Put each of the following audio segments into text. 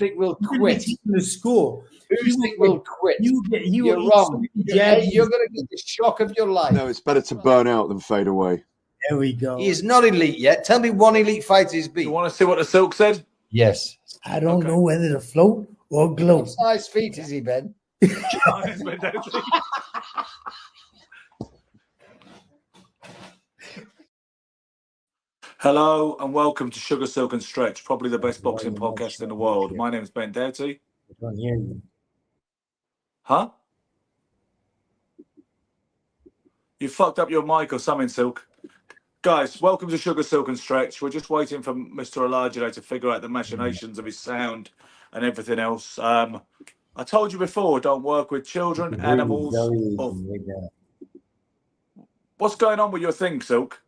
think will You're quit? taking to school. Who do you think will quit? You're wrong. You're going to get the shock of your life. No, it's better to burn out than fade away. There we go. He is not elite yet. Tell me one elite fighter he's beat. You want to see what the Silk said? Yes. I don't know whether to float or gloat. What size feet is he, Ben? Hello and welcome to Sugar, Silk and Stretch, probably the best boxing podcast in the world. My name is Ben Doughty. I don't hear you. Huh? You fucked up your mic or something, Silk. Guys, welcome to Sugar, Silk and Stretch. We're just waiting for Mr. Olajide to figure out the machinations of his sound and everything else. I told you before, don't work with children, animals. What's going on with your thing, Silk?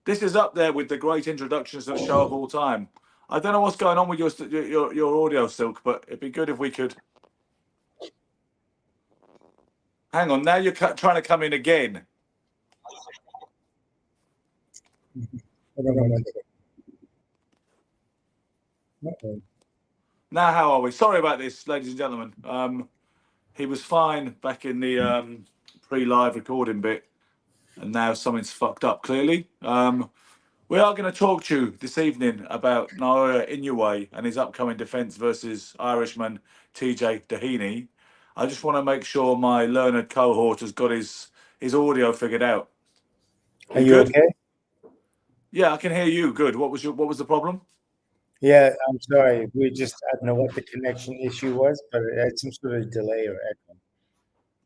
This is up there with the great introductions to the show of all time. I don't know what's going on with your audio, Silk, but it'd be good if we could. Hang on, now you're trying to come in again. Now, how are we? Sorry about this, ladies and gentlemen. He was fine back in the pre-live recording bit, and now something's fucked up, clearly. We are going to talk to you this evening about Naoya Inoue and his upcoming defence versus Irishman TJ Doheny. I just want to make sure my learned cohort has got his audio figured out. Are you okay? Yeah, I can hear you. Good. What was the problem? Yeah, I'm sorry. I don't know what the connection issue was, but it had some sort of delay or echo.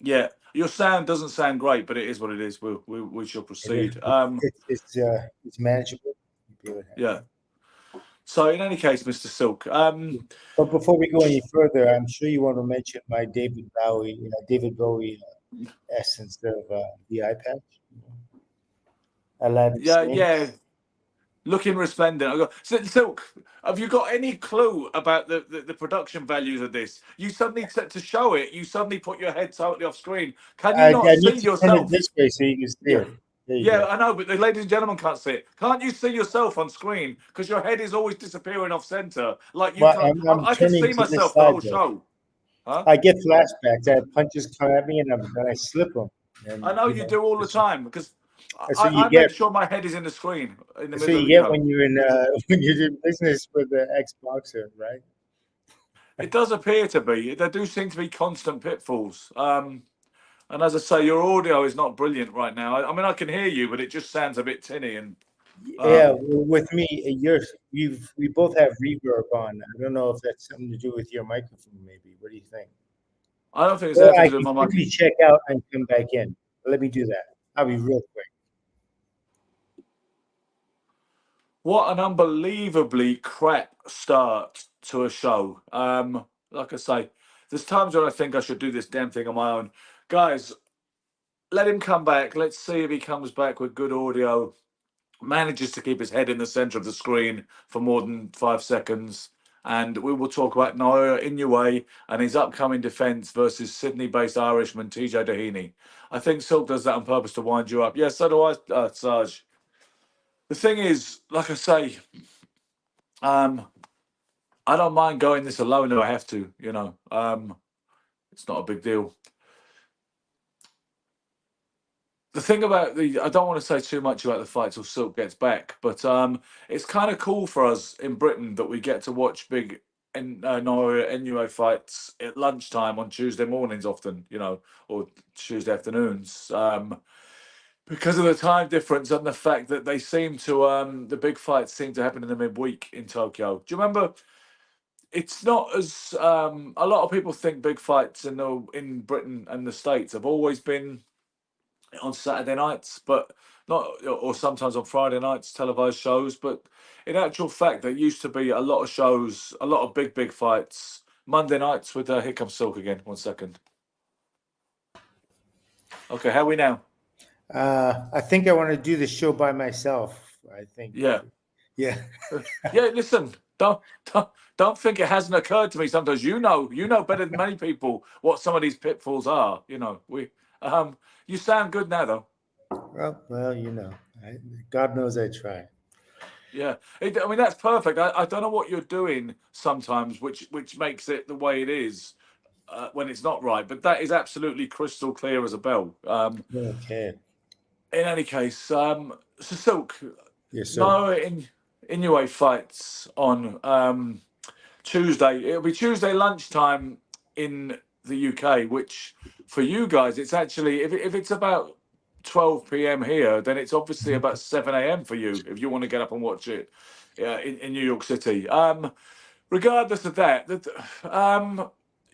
Yeah, your sound doesn't sound great, but it is what it is. We shall proceed. It's manageable. Yeah. So in any case, Mr. Silk. But before we go any further, I'm sure you want to mention my David Bowie essence of the eye patch. Yeah. Looking resplendent. Silk, have you got any clue about the production values of this? You suddenly set to show it. You suddenly put your head totally off screen. Can you not see yourself? Turn it this way so you can see it. Yeah, I know, but the ladies and gentlemen can't see it. Can't you see yourself on screen? Because your head is always disappearing off center. Like you can't. I can see myself the whole show. Huh? I get flashbacks. I have punches come at me and I slip them. And, I know you do all the time because I make sure my head is in the screen. So you get when you're in business with the ex-boxer, right? It does appear to be. There do seem to be constant pitfalls. And as I say, your audio is not brilliant right now. I mean, I can hear you, but it just sounds a bit tinny. And with me, we both have reverb on. I don't know if that's something to do with your microphone, maybe. What do you think? I don't think it's anything to do with my microphone. Check out and come back in. Let me do that. I'll be real quick. What an unbelievably crap start to a show. Like I say, there's times when I think I should do this damn thing on my own. Guys, let him come back. Let's see if he comes back with good audio, manages to keep his head in the center of the screen for more than 5 seconds. And we will talk about Naoya Inoue and his upcoming defense versus Sydney-based Irishman TJ Doheny. I think Silk does that on purpose to wind you up. Yeah, so do I, Sarge. The thing is, like I say, I don't mind going this alone if I have to, it's not a big deal. The thing about I don't want to say too much about the fight till Silk gets back, but it's kind of cool for us in Britain that we get to watch big Naoya Inoue fights at lunchtime on Tuesday mornings often, or Tuesday afternoons. Because of the time difference and the fact that they seem to, the big fights seem to happen in the midweek in Tokyo. Do you remember? It's not as a lot of people think big fights in Britain and the States have always been on Saturday nights, but not, or sometimes on Friday nights, televised shows. But in actual fact, there used to be a lot of shows, a lot of big fights Monday nights with here comes Silk again. 1 second. Okay, how are we now? I think I want to do the show by myself. I think. Yeah. Yeah. Yeah. Listen, don't think it hasn't occurred to me. Sometimes you know better than many people what some of these pitfalls are. You sound good now though. Well, God knows I try. Yeah, I mean that's perfect. I don't know what you're doing sometimes, which makes it the way it is when it's not right. But that is absolutely crystal clear as a bell. Okay. In any case, so Silk, Yes, sir. no Inoue fights on Tuesday. It'll be Tuesday lunchtime in the UK, which for you guys, it's actually if it's about 12 p.m. here, then it's obviously about 7 a.m. for you if you want to get up and watch it in New York City. Regardless of that,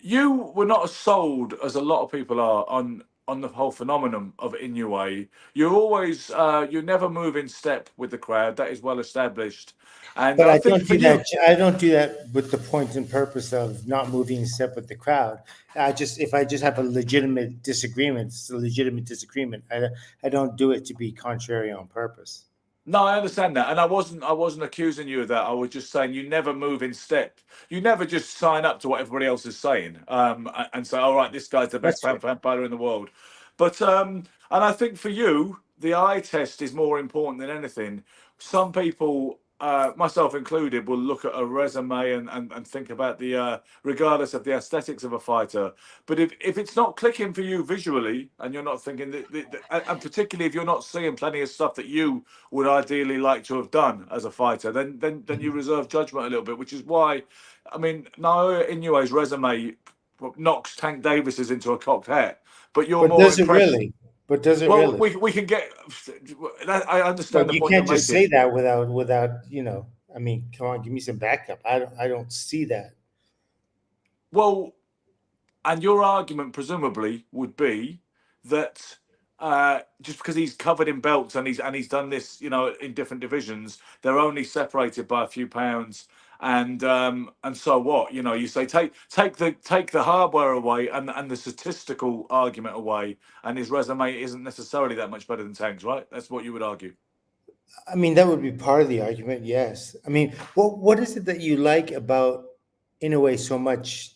you were not as sold as a lot of people are on the whole phenomenon of Inoue. You're always you never move in step with the crowd. That is well established. And But I I think don't for do you, that. I don't do that with the point and purpose of not moving in step with the crowd. If I just have a legitimate disagreement, it's a legitimate disagreement. I don't do it to be contrary on purpose. no, I understand that, and I wasn't accusing you of that. I was just saying you never move in step. You never just sign up to what everybody else is saying, and say, "All right, this guy's the best That's true. fighter in the world." But and I think for you, the eye test is more important than anything. Some people, myself included, will look at a resume and think about regardless of the aesthetics of a fighter. But if it's not clicking for you visually, and you're not thinking and particularly if you're not seeing plenty of stuff that you would ideally like to have done as a fighter, then you reserve judgment a little bit, which is why, I mean, Naoya Inoue's resume knocks Tank Davis's into a cocked hat, but you're But more does it impressed. really? But does it Well, really? we can get that. I Well, understand the you point you're can't just say making. that without I mean, come on, give me some backup. I don't see that. Well, and your argument presumably would be that just because he's covered in belts and he's done this, in different divisions, they're only separated by a few pounds. And so what? You say take the hardware away and the statistical argument away, and his resume isn't necessarily that much better than Tank's, right? That's what you would argue. I mean, that would be part of the argument. Yes. I mean, what is it that you like about Inoue so much?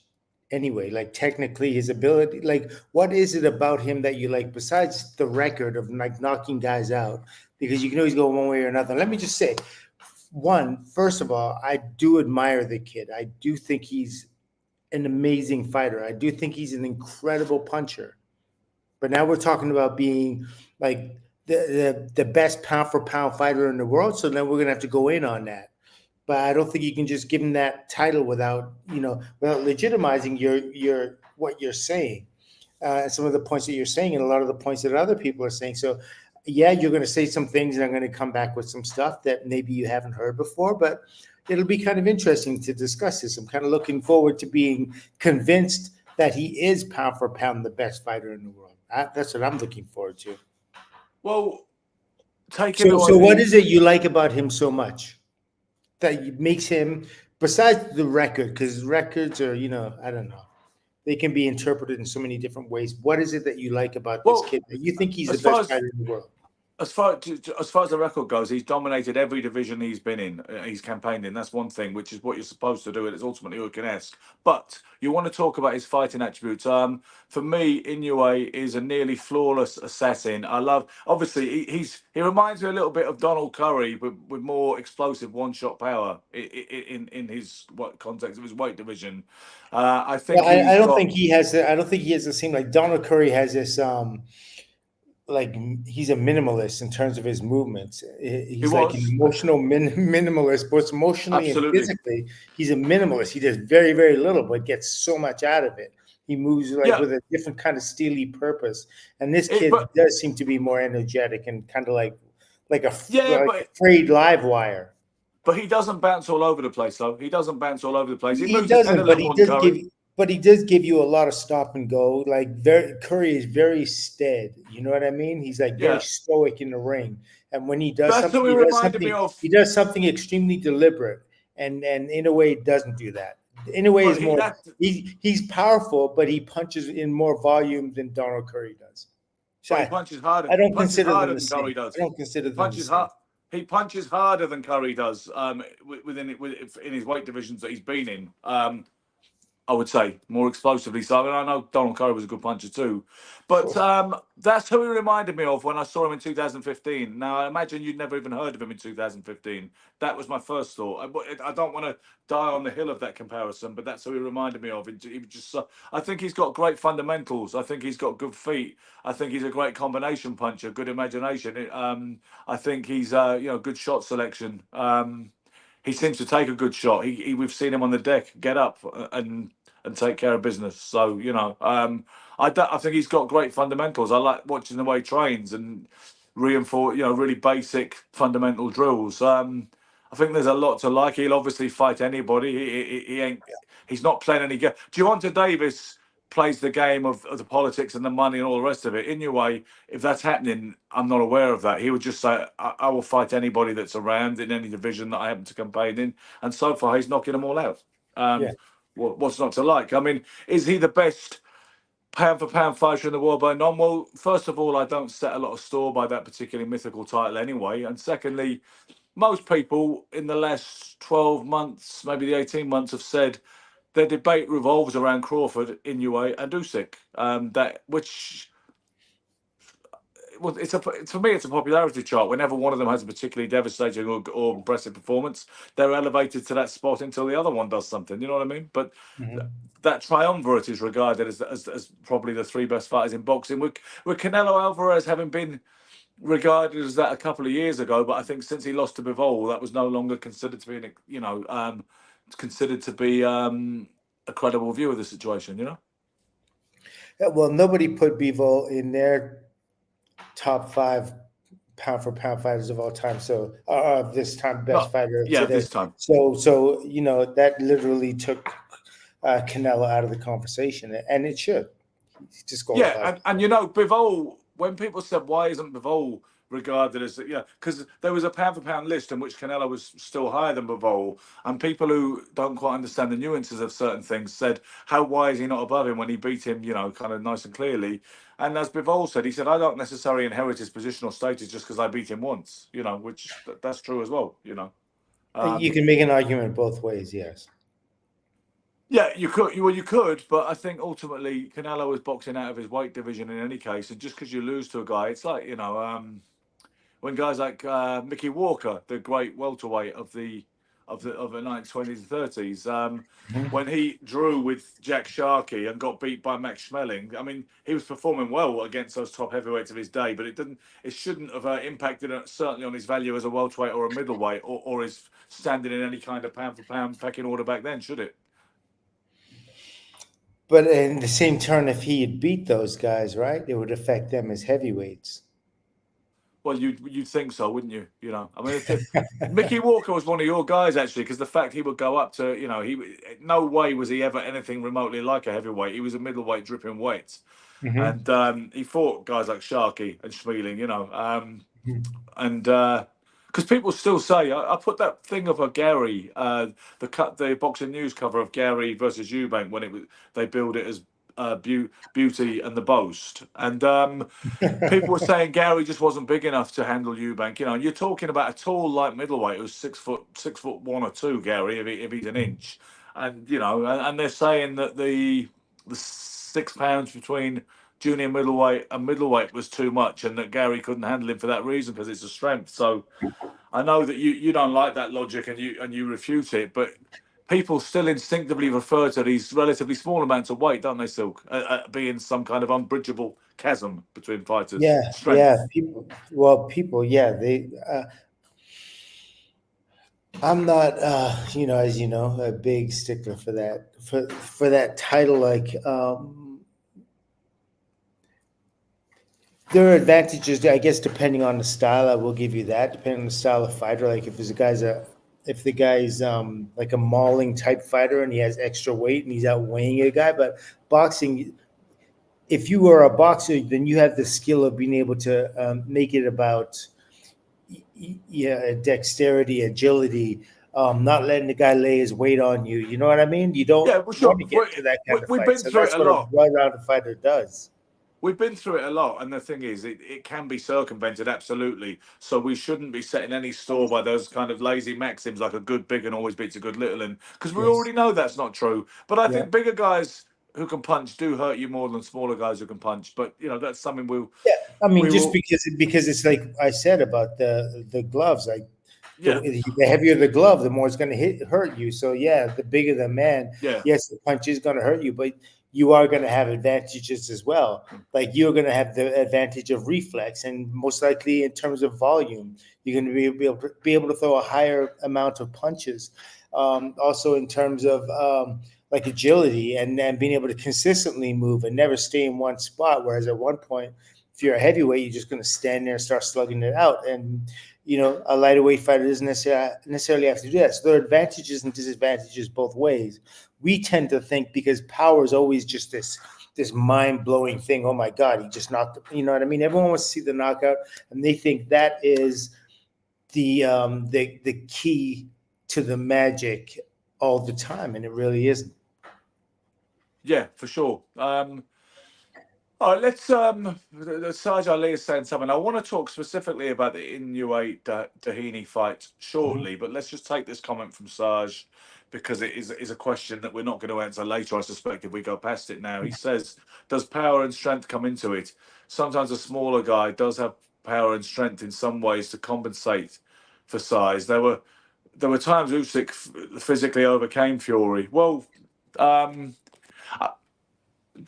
Anyway, like technically his ability, like what is it about him that you like besides the record of like knocking guys out? Because you can always go one way or another. Let me just say, first of all, I do admire the kid. I do think he's an amazing fighter. I do think he's an incredible puncher. But now we're talking about being like the best pound for pound fighter in the world. So then we're gonna have to go in on that. But I don't think you can just give him that title without legitimizing your what you're saying, some of the points that you're saying, and a lot of the points that other people are saying. So, yeah, you're going to say some things, and I'm going to come back with some stuff that maybe you haven't heard before. But it'll be kind of interesting to discuss this. I'm kind of looking forward to being convinced that he is pound for pound the best fighter in the world. That's what I'm looking forward to. Well, taking So away what the is it you like about him so much that makes him, besides the record, because records are, I don't know, they can be interpreted in so many different ways. What is it that you like about this well, kid that you think he's the as far best as fighter in the world? as far as the record goes, he's dominated every division he's been in. He's campaigned in. That's one thing, which is what you're supposed to do, and it's ultimately who can ask. But you want to talk about his fighting attributes. For me, Inoue is a nearly flawless assassin. I love. Obviously, he reminds me a little bit of Donald Curry, with more explosive one-shot power in his context of his weight division. I Well, think I he's don't got. think he has. I don't think he has the same. Like Donald Curry has this. Like he's a minimalist in terms of his movements. He He's like an was emotional minimalist, both emotionally and absolutely. physically. He's a minimalist. He does very, very little, but gets so much out of it. He moves like Yeah. with a different kind of steely purpose. And this It, kid but does seem to be more energetic and kind of like a yeah, like but a frayed live wire. But he doesn't bounce all over the place, though. He doesn't bounce all over the place. He He moves his head a doesn't, but little he more than does give. Curry. But he does give you a lot of stop and go. Like Curry is very stead. You know what I mean? He's like very Yeah, stoic in the ring, and when he does that's something, who he reminded me of. he does something extremely deliberate. And in a way, he doesn't do that. In a way, is But more. He's powerful, but he punches in more volume than Donald Curry does. So he punches harder. I He don't punches consider them harder the than Curry same. does. I don't consider He them the punches same. hard. He punches harder than Curry does. In his weight divisions that he's been in. I would say, more explosively. So I mean, I know Donald Curry was a good puncher too, but that's who he reminded me of when I saw him in 2015. Now I imagine you'd never even heard of him in 2015. That was my first thought. I don't want to die on the hill of that comparison, but that's who he reminded me of. He was just, I think he's got great fundamentals. I think he's got good feet. I think he's a great combination puncher, good imagination. I think he's good shot selection. He seems to take a good shot. We've seen him on the deck get up and take care of business. So I think he's got great fundamentals. I like watching the way he trains and reinforce really basic fundamental drills. I think there's a lot to like. He'll obviously fight anybody. He ain't. He's not playing any game. Gervonta Davis plays the game of the politics and the money and all the rest of it. Inoue, if that's happening, I'm not aware of that. He would just say, I will fight anybody that's around in any division that I happen to campaign in. And so far, he's knocking them all out. What's not to like? I mean, is he the best pound-for-pound fighter in the world by none? Well, first of all, I don't set a lot of store by that particularly mythical title anyway. And secondly, most people in the last 12 months, maybe the 18 months, have said their debate revolves around Crawford, Inoue, and Usyk. For me, it's a popularity chart. Whenever one of them has a particularly devastating or impressive performance, they're elevated to that spot until the other one does something. You know what I mean? But that triumvirate is regarded as probably the three best fighters in boxing. With Canelo Alvarez having been regarded as that a couple of years ago, but I think since he lost to Bivol, that was no longer considered to be a credible view of the situation. Yeah, well, nobody put Bivol in their top 5 pound for pound fighters of all time. So this time best fighter today. This time. So that literally took Canelo out of the conversation, and it should. He's just going. Yeah, and Bivol. When people said why isn't Bivol regarded as because there was a pound for pound list in which Canelo was still higher than Bivol, and people who don't quite understand the nuances of certain things said, why is he not above him when he beat him, kind of nice and clearly? And as Bivol said, he said, I don't necessarily inherit his positional status just because I beat him once, which that's true as well, you can make an argument both ways, yes. Yeah, you could, but I think ultimately Canelo was boxing out of his weight division in any case, and just because you lose to a guy, it's like when guys like Mickey Walker, the great welterweight of the 1920s and 30s, when he drew with Jack Sharkey and got beat by Max Schmeling. I mean, he was performing well against those top heavyweights of his day, but it shouldn't have impacted certainly on his value as a welterweight or a middleweight or his standing in any kind of pound for pound pecking order back then, should it? But in the same turn, if he had beat those guys, right, it would affect them as heavyweights. Well, you'd think so, wouldn't you? I mean, Mickey Walker was one of your guys actually, because the fact he would go up to, no way was he ever anything remotely like a heavyweight. He was a middleweight dripping wet, and he fought guys like Sharkey and Schmeling, and because people still say, I put that thing of a Gary, the Boxing News cover of Gary versus Eubank when they billed it as Beauty and the Boast, and people were saying Gary just wasn't big enough to handle Eubank. You're talking about a tall light middleweight who's 6 foot 1 or 2, Gary, if he's an inch, and and they're saying that the 6 pounds between junior middleweight and middleweight was too much, and that Gary couldn't handle him for that reason because it's a strength. So I know that you don't like that logic and you refute it, but people still instinctively refer to these relatively small amounts of weight, don't they, Silk, being some kind of unbridgeable chasm between fighters. Yeah, strength. Yeah. People, yeah, they. I'm not, as you know, a big stickler for that. For that title, like. There are advantages, I guess, depending on the style. I will give you that. Depending on the style of fighter, like if the guy's like a mauling type fighter and he has extra weight and he's outweighing a guy. But boxing, if you are a boxer, then you have the skill of being able to make it about dexterity, agility, not letting the guy lay his weight on you. You know what I mean? You don't want to get to that kind of fight. So that's what a well-rounded fighter does. we've been through it a lot, and the thing is, it can be circumvented absolutely. So we shouldn't be setting any store by those kind of lazy maxims like a good big and always beats a good little, and because we Yes. already know that's not true. But I Yeah. think bigger guys who can punch do hurt you more than smaller guys who can punch. But that's something we'll. Yeah, I mean, we just will, because it's like I said about the gloves, like yeah, the heavier the glove, the more it's going to hurt you. So yeah, the bigger the man, yeah, yes, the punch is going to hurt you, but you are going to have advantages as well. Like you're going to have the advantage of reflex, and most likely in terms of volume, you're going to be able to throw a higher amount of punches. Also in terms of like agility and being able to consistently move and never stay in one spot. Whereas at one point, if you're a heavyweight, you're just going to stand there and start slugging it out. And a lighter weight fighter doesn't necessarily have to do that. So there are advantages and disadvantages both ways. We tend to think because power is always just this mind-blowing thing. Oh my God, he just knocked it. You know what I mean? Everyone wants to see the knockout, and they think that is the key to the magic all the time, and it really isn't. Yeah, for sure. All right, let's. Sarge Ali is saying something. I want to talk specifically about the Inoue Dahini fight shortly, but let's just take this comment from Sarge because it is a question that we're not going to answer later. I suspect if we go past it now. He says, "Does power and strength come into it? Sometimes a smaller guy does have power and strength in some ways to compensate for size. There were times Usyk physically overcame Fury. Well."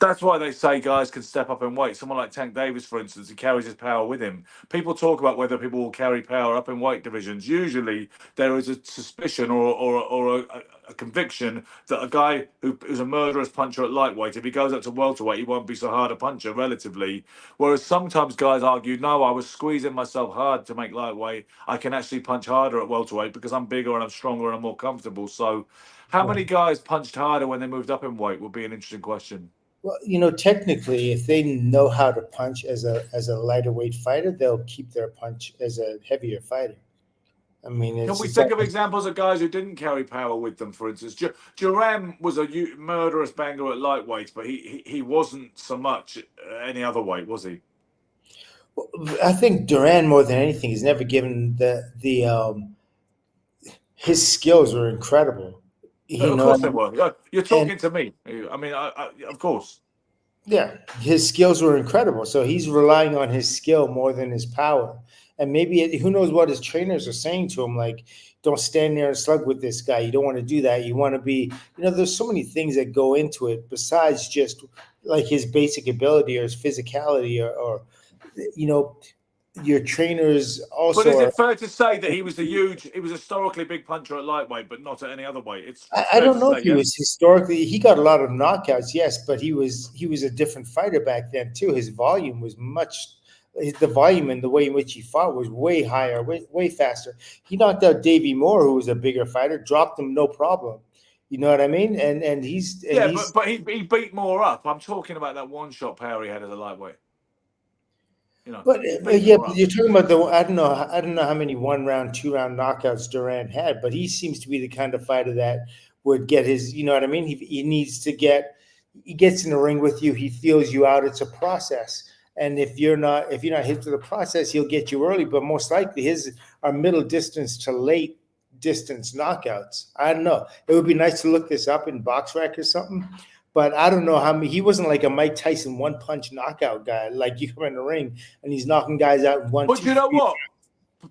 That's why they say guys can step up in weight. Someone like Tank Davis, for instance, he carries his power with him. People talk about whether people will carry power up in weight divisions. Usually, there is a suspicion or a conviction that a guy who's a murderous puncher at lightweight, if he goes up to welterweight, he won't be so hard a puncher relatively. Whereas sometimes guys argue, no, I was squeezing myself hard to make lightweight. I can actually punch harder at welterweight because I'm bigger and I'm stronger and I'm more comfortable. So, how many guys punched harder when they moved up in weight would be an interesting question. Well, technically, if they know how to punch as a lighter weight fighter, they'll keep their punch as a heavier fighter. I mean, can we think of examples of guys who didn't carry power with them? For instance, Duran was a murderous banger at lightweight, but he wasn't so much any other weight, was he? I think Duran, more than anything, he's never given his skills were incredible. Of course they were. You're talking to me. I mean, of course. Yeah, his skills were incredible. So he's relying on his skill more than his power. And maybe who knows what his trainers are saying to him, like, don't stand there and slug with this guy. You don't want to do that. You want to be, there's so many things that go into it besides just like his basic ability or his physicality or your trainers also. But is it fair to say that he was historically big puncher at lightweight, but not at any other weight? It's I don't know if he was historically. He got a lot of knockouts, yes, but he was a different fighter back then too. His volume was the volume and the way in which he fought was way higher, way faster. He knocked out Davey Moore, who was a bigger fighter, dropped him no problem. You know what I mean? And he's but he beat Moore up. I'm talking about that one-shot power he had as a lightweight. But you're talking about I don't know how many 1-round, 2-round knockouts Duran had, but he seems to be the kind of fighter that would get his, you know what I mean? He gets in the ring with you, he feels you out. It's a process. And if you're not hit to the process, he'll get you early, but most likely his are middle distance to late distance knockouts. I don't know. It would be nice to look this up in BoxRec or something. But I don't know how many. He wasn't like a Mike Tyson one-punch knockout guy. Like you come in the ring and he's knocking guys out in one. But you know what?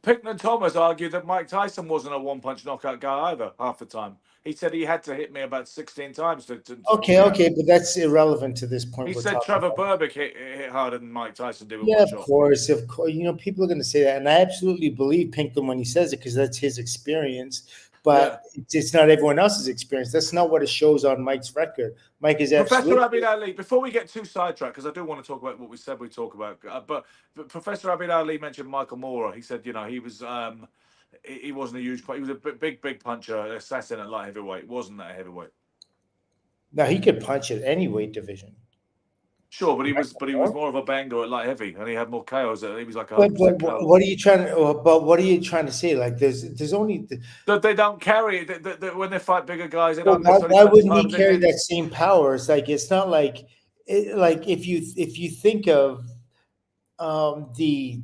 Pickton Thomas argued that Mike Tyson wasn't a one-punch knockout guy either. Half the time, he said he had to hit me about 16 times to Okay, but that's irrelevant to this point. He said Trevor Berbick hit harder than Mike Tyson did. Yeah, of course. People are going to say that, and I absolutely believe Pinkton when he says it because that's his experience. But it's not everyone else's experience. That's not what it shows on Mike's record. Mike is Professor Abid Ali. Before we get too sidetracked, because I do want to talk about what we said we talk about, but Professor Abid Ali mentioned Michael Moorer. He said, he was he wasn't a huge puncher. He was a big puncher, assassin at light heavyweight. Wasn't that a heavyweight? No, he could punch at any weight division. Sure, but he was more of a banger at light heavy, and he had more KOs. He was like a. What are you trying to? But what are you trying to say? Like, there's only that they don't carry it. When they fight bigger guys, they don't. Why wouldn't he carry that same power? It's not like like if you think of the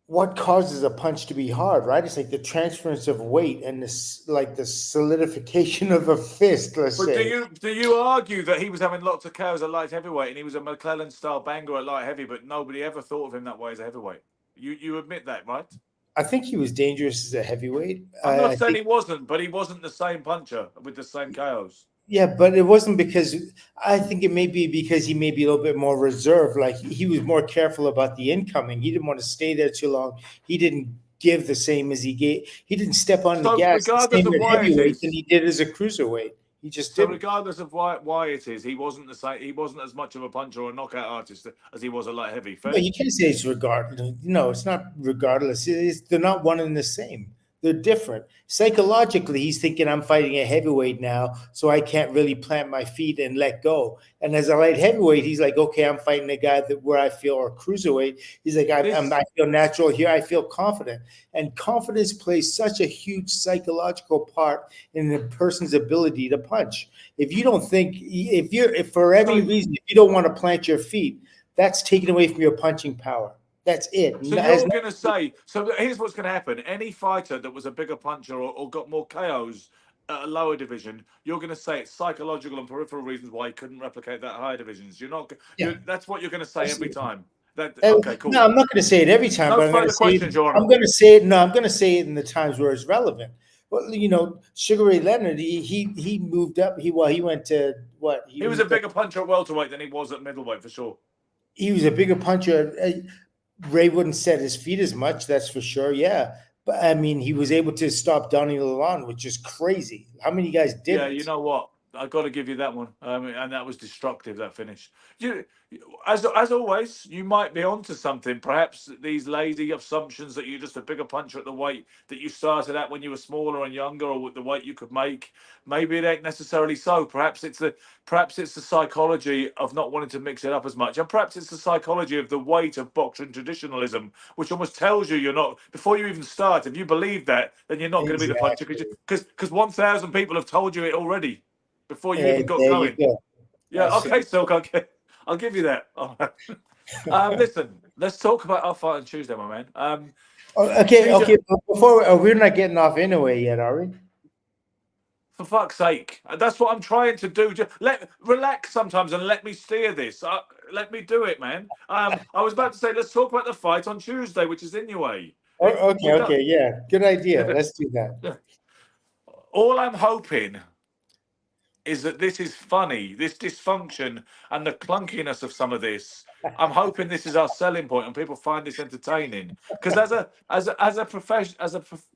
what causes a punch to be hard, right? It's like the transference of weight and this, like the solidification of a fist. Let's But say. do you argue that he was having lots of KOs at light heavyweight and he was a McClellan style banger at light heavy, but nobody ever thought of him that way as a heavyweight? You admit that, right? I think he was dangerous as a heavyweight. I'm not I saying think, he wasn't, but he wasn't the same puncher with the same KOs. yeah, but it wasn't because I think it may be because he may be a little bit more reserved. Like he was more careful about the incoming. He didn't want to stay there too long. He didn't give the same as he gave. He didn't step on the So gas the regardless same of at why it heavyweight than is, he did as a cruiserweight. He just so didn't. regardless of why it is, he wasn't the same. He wasn't as much of a puncher or a knockout artist as he was a light heavy. Fair? No, you can't say it's regardless. No, it's not regardless. They're not one and the same. They're different. Psychologically, he's thinking, I'm fighting a heavyweight now, so I can't really plant my feet and let go. And as a light heavyweight, he's like, okay, I'm fighting a guy that where I feel, or cruiserweight. He's like, I feel natural here. I feel confident. And confidence plays such a huge psychological part in a person's ability to punch. If you don't think, if for any reason, if you don't want to plant your feet, that's taken away from your punching power. That's it. So you're going to say, so here's what's going to happen. Any fighter that was a bigger puncher or got more KOs at a lower division, you're going to say it's psychological and peripheral reasons why he couldn't replicate that higher divisions. That's what you're going to say every time. Okay, cool. No, I'm not going to say it every time. No but further questions, Your Honor. I'm going to say it. No, I'm going to say it in the times where it's relevant. Well, Sugar Ray Leonard, he moved up. He went to what? He was a bigger puncher at welterweight than he was at middleweight for sure. He was a bigger puncher. Ray wouldn't set his feet as much, that's for sure. Yeah. But I mean, he was able to stop Donnie Lalonde, which is crazy. How many guys did? Yeah, you know what? I got to give you that one. And that was destructive, that finish. As always, you might be onto something. Perhaps these lazy assumptions that you're just a bigger puncher at the weight that you started at when you were smaller and younger, or with the weight you could make. Maybe it ain't necessarily so. Perhaps it's the psychology of not wanting to mix it up as much, and perhaps it's the psychology of the weight of boxing traditionalism, which almost tells you you're not, before you even start. If you believe that, then you're not going to be the puncher because 1,000 people have told you it already before you even got going. Yeah, okay, Silk, I'll give you that. Listen, let's talk about our fight on Tuesday, my man. Okay. Before we're not getting off Inoue yet, are we? For fuck's sake, that's what I'm trying to do. Just relax sometimes and let me steer this. Let me do it, man. I was about to say let's talk about the fight on Tuesday, which is Inoue. Okay, yeah, good idea. Let's do that. All I'm hoping is that this is funny, this dysfunction and the clunkiness of some of this. I'm hoping this is our selling point and people find this entertaining. Because as a profession,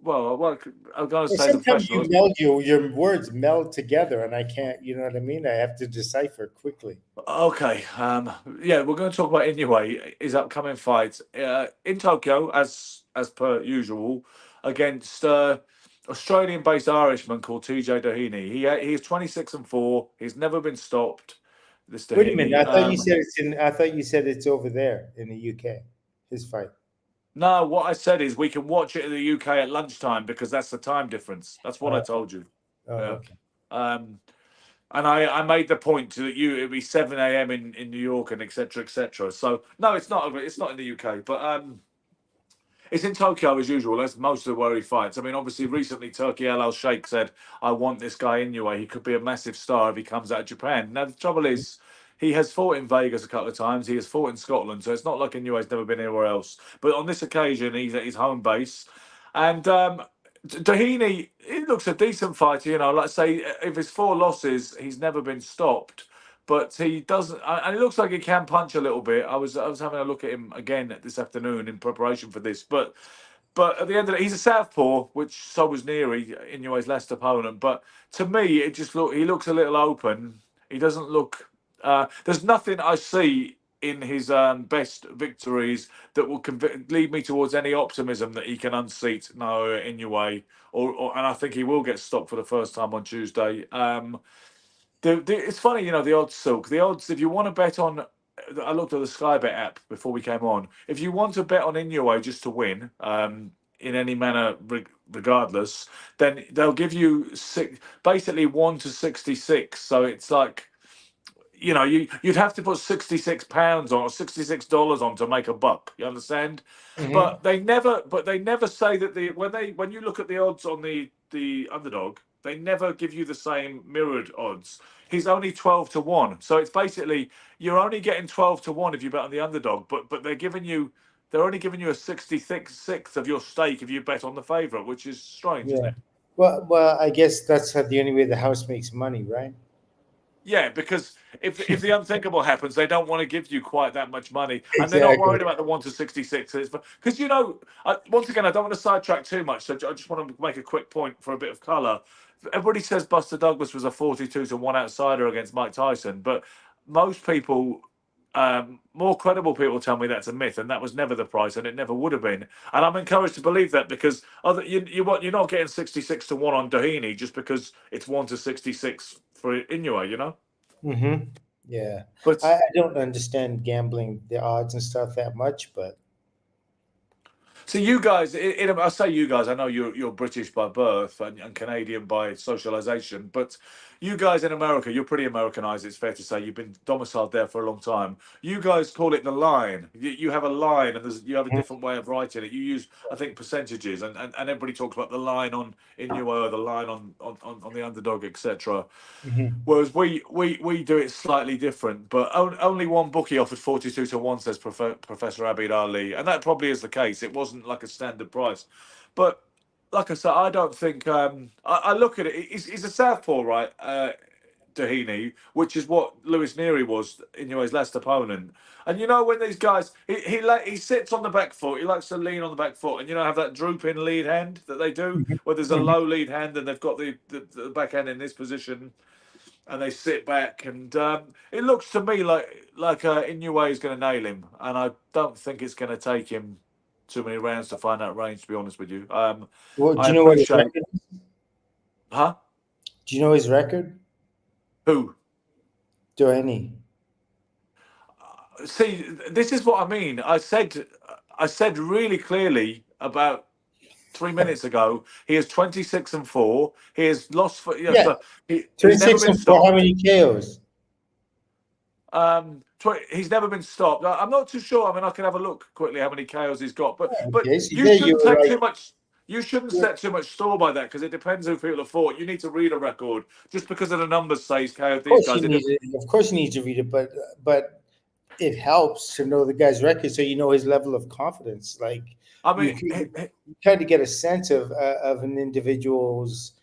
well, I'm going to say sometimes you meld your words meld together, and I can't. You know what I mean? I have to decipher quickly. Okay, yeah, we're going to talk about Inoue, his upcoming fight in Tokyo, as per usual, against Australian-based Irishman called TJ Doheny. He's 26-4. He's never been stopped. This Doheny. Wait a minute. I thought you said it's over there in the UK. His fight. No, what I said is we can watch it in the UK at lunchtime because that's the time difference. That's what I told you. Okay. And I made the point to that it'd be 7 a.m. in New York and etc. etc. So no, it's not in the UK, but it's in Tokyo as usual. That's most of where he fights. I mean, obviously, recently Turki Al Sheikh said, "I want this guy Inoue. He could be a massive star if he comes out of Japan." Now the trouble is, he has fought in Vegas a couple of times. He has fought in Scotland, so it's not like Inoue's never been anywhere else. But on this occasion, he's at his home base, and Doheny, he looks a decent fighter. Like I say, if his 4 losses, he's never been stopped. But he doesn't, and it looks like he can punch a little bit. I was having a look at him again this afternoon in preparation for this. But at the end of it, he's a southpaw, which so was Neary, Inoue's last opponent. But to me, he looks a little open. He doesn't look. There's nothing I see in his best victories that will lead me towards any optimism that he can unseat Naoya Inoue, and I think he will get stopped for the first time on Tuesday. It's funny, the odds, Silk. The odds, if you want to bet on, I looked at the Sky Bet app before we came on. If you want to bet on Inoue just to win, in any manner, regardless, then they'll give you basically 1 to 66. So it's like, you know, you'd have to put £66 on or $66 on to make a buck. You understand? But they never say that when you look at the odds on the underdog, they never give you the same mirrored odds. He's only 12-1, so it's basically you're only getting 12-1 if you bet on the underdog. But they're only giving you a 66th of your stake if you bet on the favourite, which is strange, isn't Yeah. it? Well, I guess that's the only way the house makes money, right? Yeah, because if the unthinkable happens, they don't want to give you quite that much money, and they're not Exactly. worried about the 1-66. Because once again, I don't want to sidetrack too much, so I just want to make a quick point for a bit of colour. Everybody says Buster Douglas was a 42-1 outsider against Mike Tyson, but most people, more credible people, tell me that's a myth, and that was never the price, and it never would have been. And I'm encouraged to believe that because you're not getting 66-1 on Doheny just because it's 1-66 for Inoue, you know. Yeah. But I don't understand gambling, the odds and stuff that much, but so you guys, I say you guys, I know you're British by birth and Canadian by socialization, but you guys in America, you're pretty Americanized, it's fair to say. You've been domiciled there for a long time. You guys call it the line. You have a line, and you have a different way of writing it. You use, I think, percentages, and everybody talks about the line on Inoue, the line on the underdog, etc. Whereas we do it slightly different, but only one bookie offered 42-1, says Professor Abid Ali, and that probably is the case. It wasn't like a standard price, but like I said, I don't think. I look at it. He's a southpaw, right? Doheny, which is what Lewis Neary was Inoue's last opponent. And you know when these guys, he sits on the back foot. He likes to lean on the back foot, and have that drooping lead hand that they do, where there's a low lead hand, and they've got the back hand in this position. And they sit back, and it looks to me like Inoue is going to nail him, and I don't think it's going to take him too many rounds to find that range. To be honest with you, well, do I you know what his appreciate. record is? Huh? Do you know his record? Who? Doheny. See, this is what I mean. I said really clearly about 3 minutes ago. He is 26-4. He has lost for Yeah. so he's never 26 been and 4, how stopped. many KOs? He's never been stopped. I'm not too sure. I mean, I can have a look quickly how many KOs he's got, but Okay, so you there shouldn't you were take right. too much. You shouldn't set too much store by that because it depends who people have fought. You need to read a record just because of the numbers say he's KO'd these guys. Of course, you need to read it, but it helps to know the guy's record so you know his level of confidence. Like, I mean, you kind of get a sense of an individual's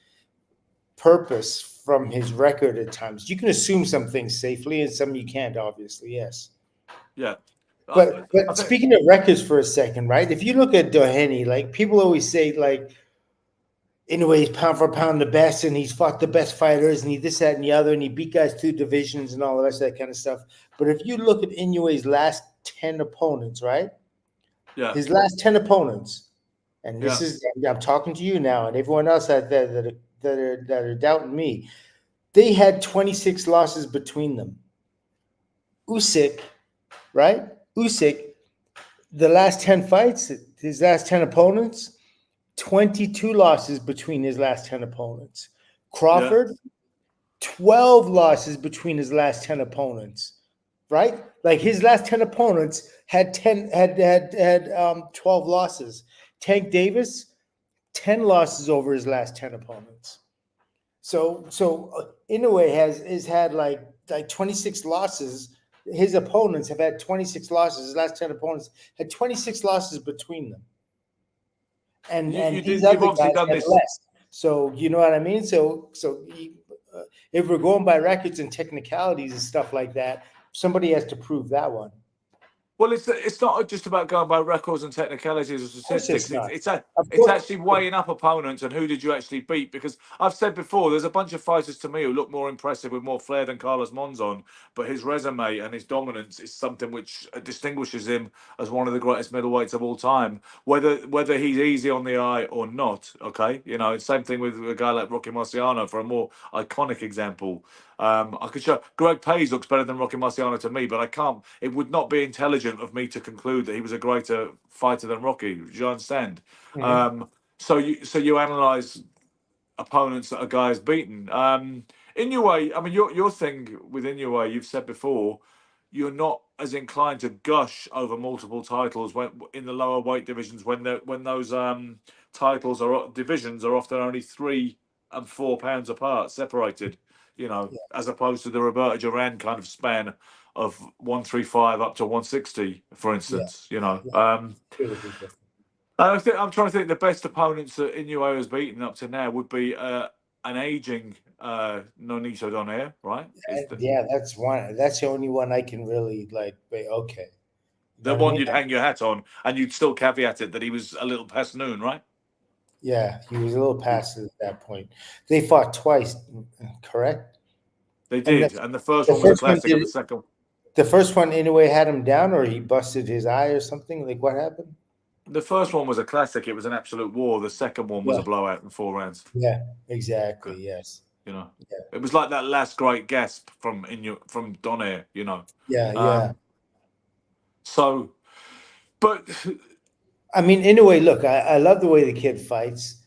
purpose from his record at times. You can assume some things safely and some you can't, obviously, yes. Yeah. But speaking of records for a second, right? If you look at Doheny, like people always say, like, Inoue is pound for pound the best, and he's fought the best fighters, and he this, that, and the other, and he beat guys through divisions and all the rest of that kind of stuff. But if you look at Inoue's last 10 opponents, right? Yeah. His last 10 opponents, and this is, I'm talking to you now, and everyone else out there that are doubting me, they had 26 losses between them. Usyk, right? Usyk, the last 10 fights, his last 10 opponents, 22 losses between his last 10 opponents. Crawford, 12 losses between his last 10 opponents, right? Like his last 10 opponents had 12 losses. Tank Davis, 10 losses over his last 10 opponents. So Inoue has had like 26 losses. His opponents have had 26 losses. His last 10 opponents had 26 losses between them. And these other guys had less. So you know what I mean? So if we're going by records and technicalities and stuff like that, somebody has to prove that one. Well, it's not just about going by records and technicalities or statistics. It's actually weighing up opponents and who did you actually beat. Because I've said before, there's a bunch of fighters to me who look more impressive with more flair than Carlos Monzon, but his resume and his dominance is something which distinguishes him as one of the greatest middleweights of all time. Whether he's easy on the eye or not, okay, it's the same thing with a guy like Rocky Marciano for a more iconic example. I could show Greg Pays looks better than Rocky Marciano to me, but I can't. It would not be intelligent of me to conclude that he was a greater fighter than Rocky. Do you understand? So you analyze opponents that a guy has beaten. Inoue, I mean, your thing with Inoue, you've said before, you're not as inclined to gush over multiple titles when in the lower weight divisions when those titles are divisions are often only 3 and 4 pounds apart, separated. You know, Yeah. as opposed to the Roberto Duran kind of span of 135 up to 160, for instance. You know, Really different. I think I'm trying to think the best opponents that Inoue has beaten up to now would be an aging Nonito Donaire, right? Yeah, that's one. That's the only one I can really like. Okay, you The know what I one mean? you'd hang your hat on, and you'd still caveat it that he was a little past noon, right? Yeah, he was a little past it at that point. They fought twice, correct? They And did, and the first the one was a first one classic, and did. the second, The first one, anyway, had him down, or he busted his eye, or something. Like what happened? the first one was a classic. It was an absolute war. The second one was Yeah, a blowout in 4 rounds. yeah, exactly. Yes. You know, Yeah, it was like that last great gasp from from Donaire. You know, yeah, yeah. um, so, but I mean, anyway, look, I love the way the kid fights.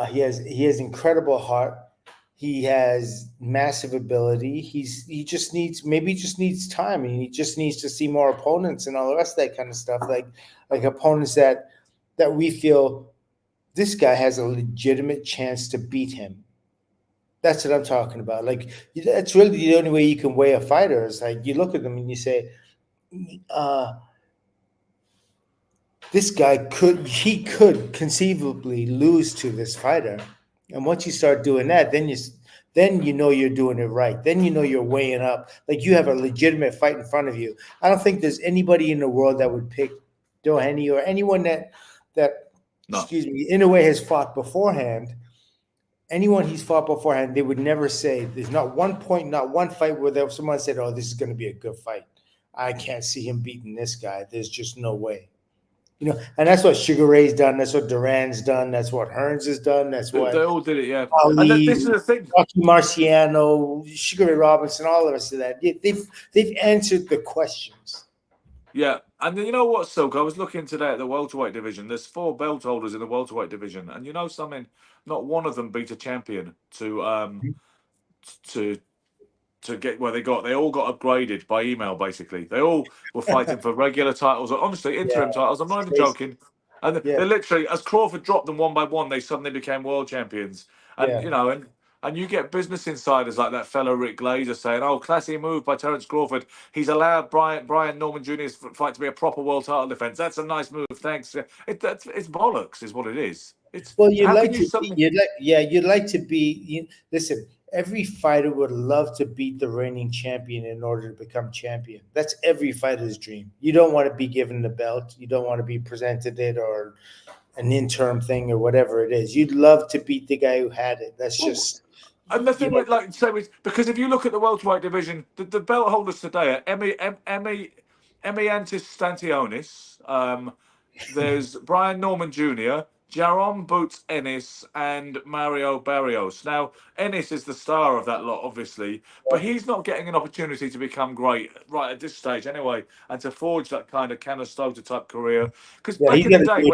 He has incredible heart. He has massive ability. He just needs time, and he just needs to see more opponents and all the rest of that kind of stuff. Like opponents that we feel this guy has a legitimate chance to beat him. That's what I'm talking about. Like that's really the only way you can weigh a fighter. Is like you look at them and you say, this guy could conceivably lose to this fighter. And once you start doing that, then you know you're doing it right. Then you know you're weighing up. Like you have a legitimate fight in front of you. I don't think there's anybody in the world that would pick Doheny or anyone that no, excuse me, in a way has fought beforehand. Anyone he's fought beforehand, they would never say there's not one point, not one fight where someone said, "Oh, this is going to be a good fight. I can't see him beating this guy. There's just no way." You know, and that's what Sugar Ray's done. That's what Duran's done. That's what Hearns has done. That's what they all did it, yeah. And Ali, this is the thing. Rocky Marciano, Sugar Ray Robinson, all of us of that. They've answered the questions. Yeah, and you know what, Silk? I was looking today at the welterweight division. There's 4 belt holders in the welterweight division, and you know something? Not one of them beat a champion to to get where they got. They all got upgraded by email, basically. They all were fighting for regular titles, or honestly, interim titles. I'm not even joking. And Yeah. they literally, as Crawford dropped them one by one, they suddenly became world champions. And Yeah. you know, and you get business insiders like that fellow Rick Glazer saying, "Oh, classy move by Terence Crawford. He's allowed Brian Norman Jr.'s fight to be a proper world title defense. That's a nice move. Thanks." It's bollocks, is what it is. It's Well, you'd how like can you to. suddenly? You'd like to be. Listen, every fighter would love to beat the reigning champion in order to become champion. That's every fighter's dream. You don't want to be given the belt. You don't want to be presented it or an interim thing or whatever it is. You'd love to beat the guy who had it. That's just. And the thing with like so is because if you look at the welterweight division, the belt holders today are Emiantis Stantionis, there's Brian Norman Jr., Jaron Boots Ennis, and Mario Barrios. Now, Ennis is the star of that lot, obviously, but he's not getting an opportunity to become great right at this stage anyway, and to forge that kind of Canastota type career. Because back in the day,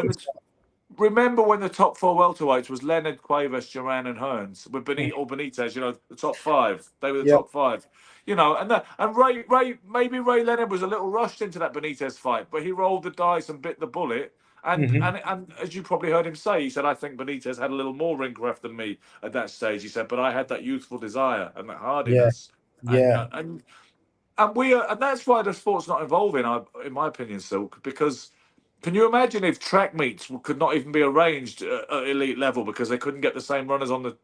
remember when the top 4 welterweights was Leonard, Cuevas, Duran, and Hearns with Benitez? You know, the top 5. They were the top 5. You know, and Ray Leonard was a little rushed into that Benitez fight, but he rolled the dice and bit the bullet. And as you probably heard him say, he said, "I think Benitez had a little more ring craft than me at that stage." He said, "But I had that youthful desire and that hardiness." And that's why the sport's not evolving, in my opinion, Silk, because. Can you imagine if track meets could not even be arranged at elite level because they couldn't get the same runners on the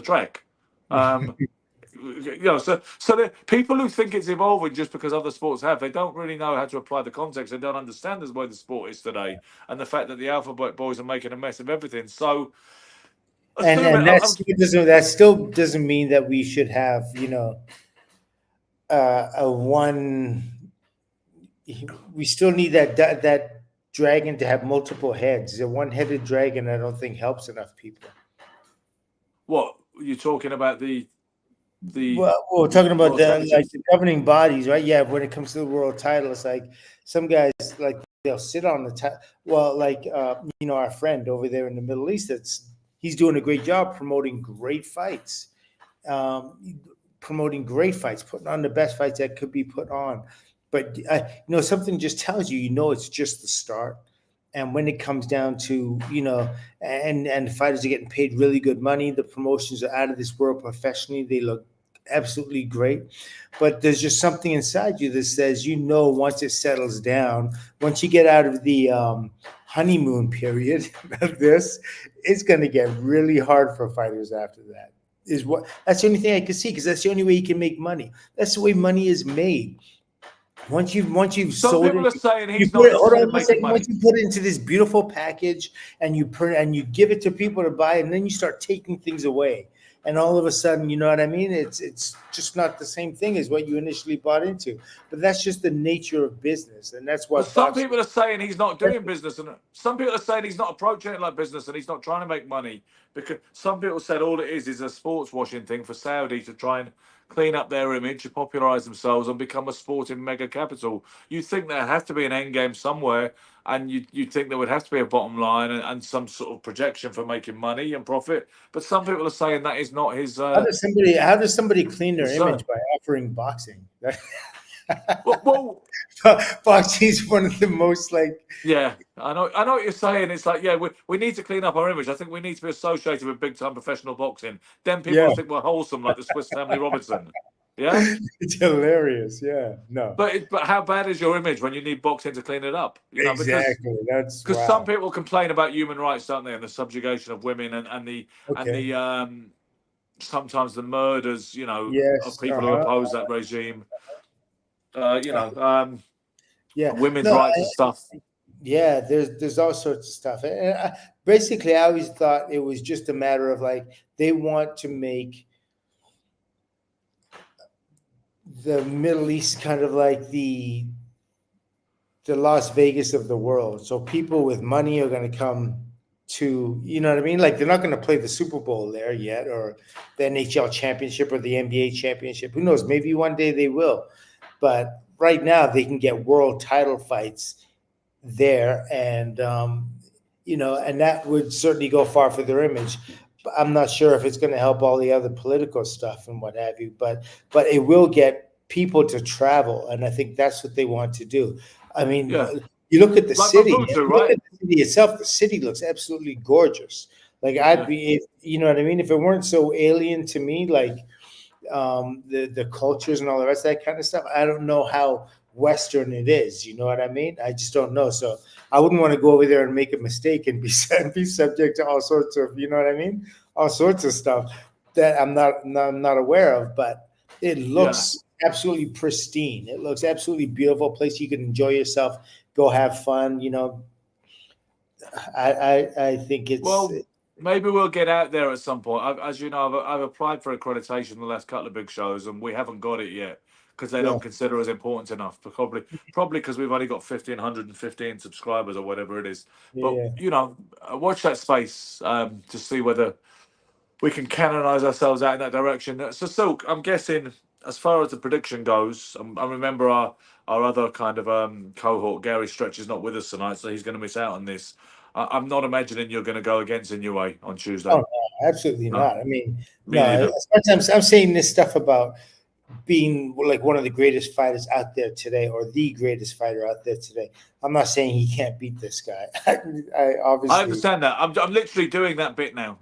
track? You know, so the people who think it's evolving just because other sports have, they don't really know how to apply the context. They don't understand the way the sport is today, and the fact that the alphabet boys are making a mess of everything. So, And that still doesn't mean that we should have a one. We still need that dragon to have multiple heads. A one-headed dragon, I don't think helps enough people. What you're talking about well, we're talking about the governing bodies, right? Yeah, when it comes to the world title, it's like some guys like they'll sit on the title. Well, like our friend over there in the Middle East, he's doing a great job promoting great fights. promoting great fights, putting on the best fights that could be put on. But something just tells you, it's just the start. And when it comes down to, and the fighters are getting paid really good money, the promotions are out of this world professionally. They look absolutely great. But there's just something inside you that says, once it settles down, once you get out of the honeymoon period of this, it's going to get really hard for fighters after that. That's the only thing I can see, because that's the only way you can make money. That's the way money is made. Once you've Some sold people it, are saying you he's put not it, hold interested on in one making second. money. Once you put it into this beautiful package and you give it to people to buy, and then you start taking things away, and all of a sudden, you know what I mean? It's just not the same thing as what you initially bought into. But that's just the nature of business, and that's But what some boxing. people are saying he's not doing business, and some people are saying he's not approaching it like business, and he's not trying to make money. Because some people said all it is a sports washing thing for Saudi to try and clean up their image, to popularise themselves, and become a sporting mega capital. You think there has to be an end game somewhere, and you think there would have to be a bottom line and some sort of projection for making money and profit. But some people are saying that is not his. How does somebody clean their concern. image by offering boxing? Well, Boxing is one of the most yeah, I know what you're saying. It's like, yeah, we need to clean up our image. I think we need to be associated with big time professional boxing. Then people yeah, will think we're wholesome, like the Swiss Family Robinson. Yeah, it's hilarious. Yeah, no, but how bad is your image when you need boxing to clean it up? exactly. That's Because some wow. people complain about human rights, don't they, and the subjugation of women and Okay. the sometimes the murders, of Yes. people who oppose that regime. Yeah. Women's No. rights and stuff. Yeah. There's all sorts of stuff. And basically, I always thought it was just a matter of they want to make the Middle East kind of like the Las Vegas of the world. So people with money are going to come to, you know what I mean? They're not going to play the Super Bowl there yet, or the NHL championship or the NBA championship. Who knows? Maybe one day they will. But right now they can get world title fights there. And, and that would certainly go far for their image. I'm not sure if it's going to help all the other political stuff and what have you, but it will get people to travel. And I think that's what they want to do. I mean, Yeah. you look at the Like city, Maputo, right? Look at the city itself. The city looks absolutely gorgeous. I'd be, you know what I mean? If it weren't so alien to me, the cultures and all the rest of that kind of stuff, I don't know how Western it is. You know what I mean? I just don't know. So I wouldn't want to go over there and make a mistake and be subject to all sorts of, you know what I mean? All sorts of stuff that I'm not aware of, but it looks absolutely pristine. It looks absolutely beautiful. Place you can enjoy yourself, go have fun. I think it's Well, maybe we'll get out there at some point. As you know, I've applied for accreditation the last couple of big shows, and we haven't got it yet because they don't consider us important enough. Probably because we've only got 1,515 subscribers or whatever it is. But watch that space to see whether we can canonize ourselves out in that direction. So, Silk, I'm guessing as far as the prediction goes, I remember our other kind of cohort, Gary Stretch, is not with us tonight, so he's going to miss out on this. I'm not imagining you're going to go against Inoue on Tuesday. Oh, no, absolutely not. I mean, neither. Sometimes I'm saying this stuff about being one of the greatest fighters out there today, or the greatest fighter out there today. I'm not saying he can't beat this guy. I obviously. I understand that. I'm literally doing that bit now,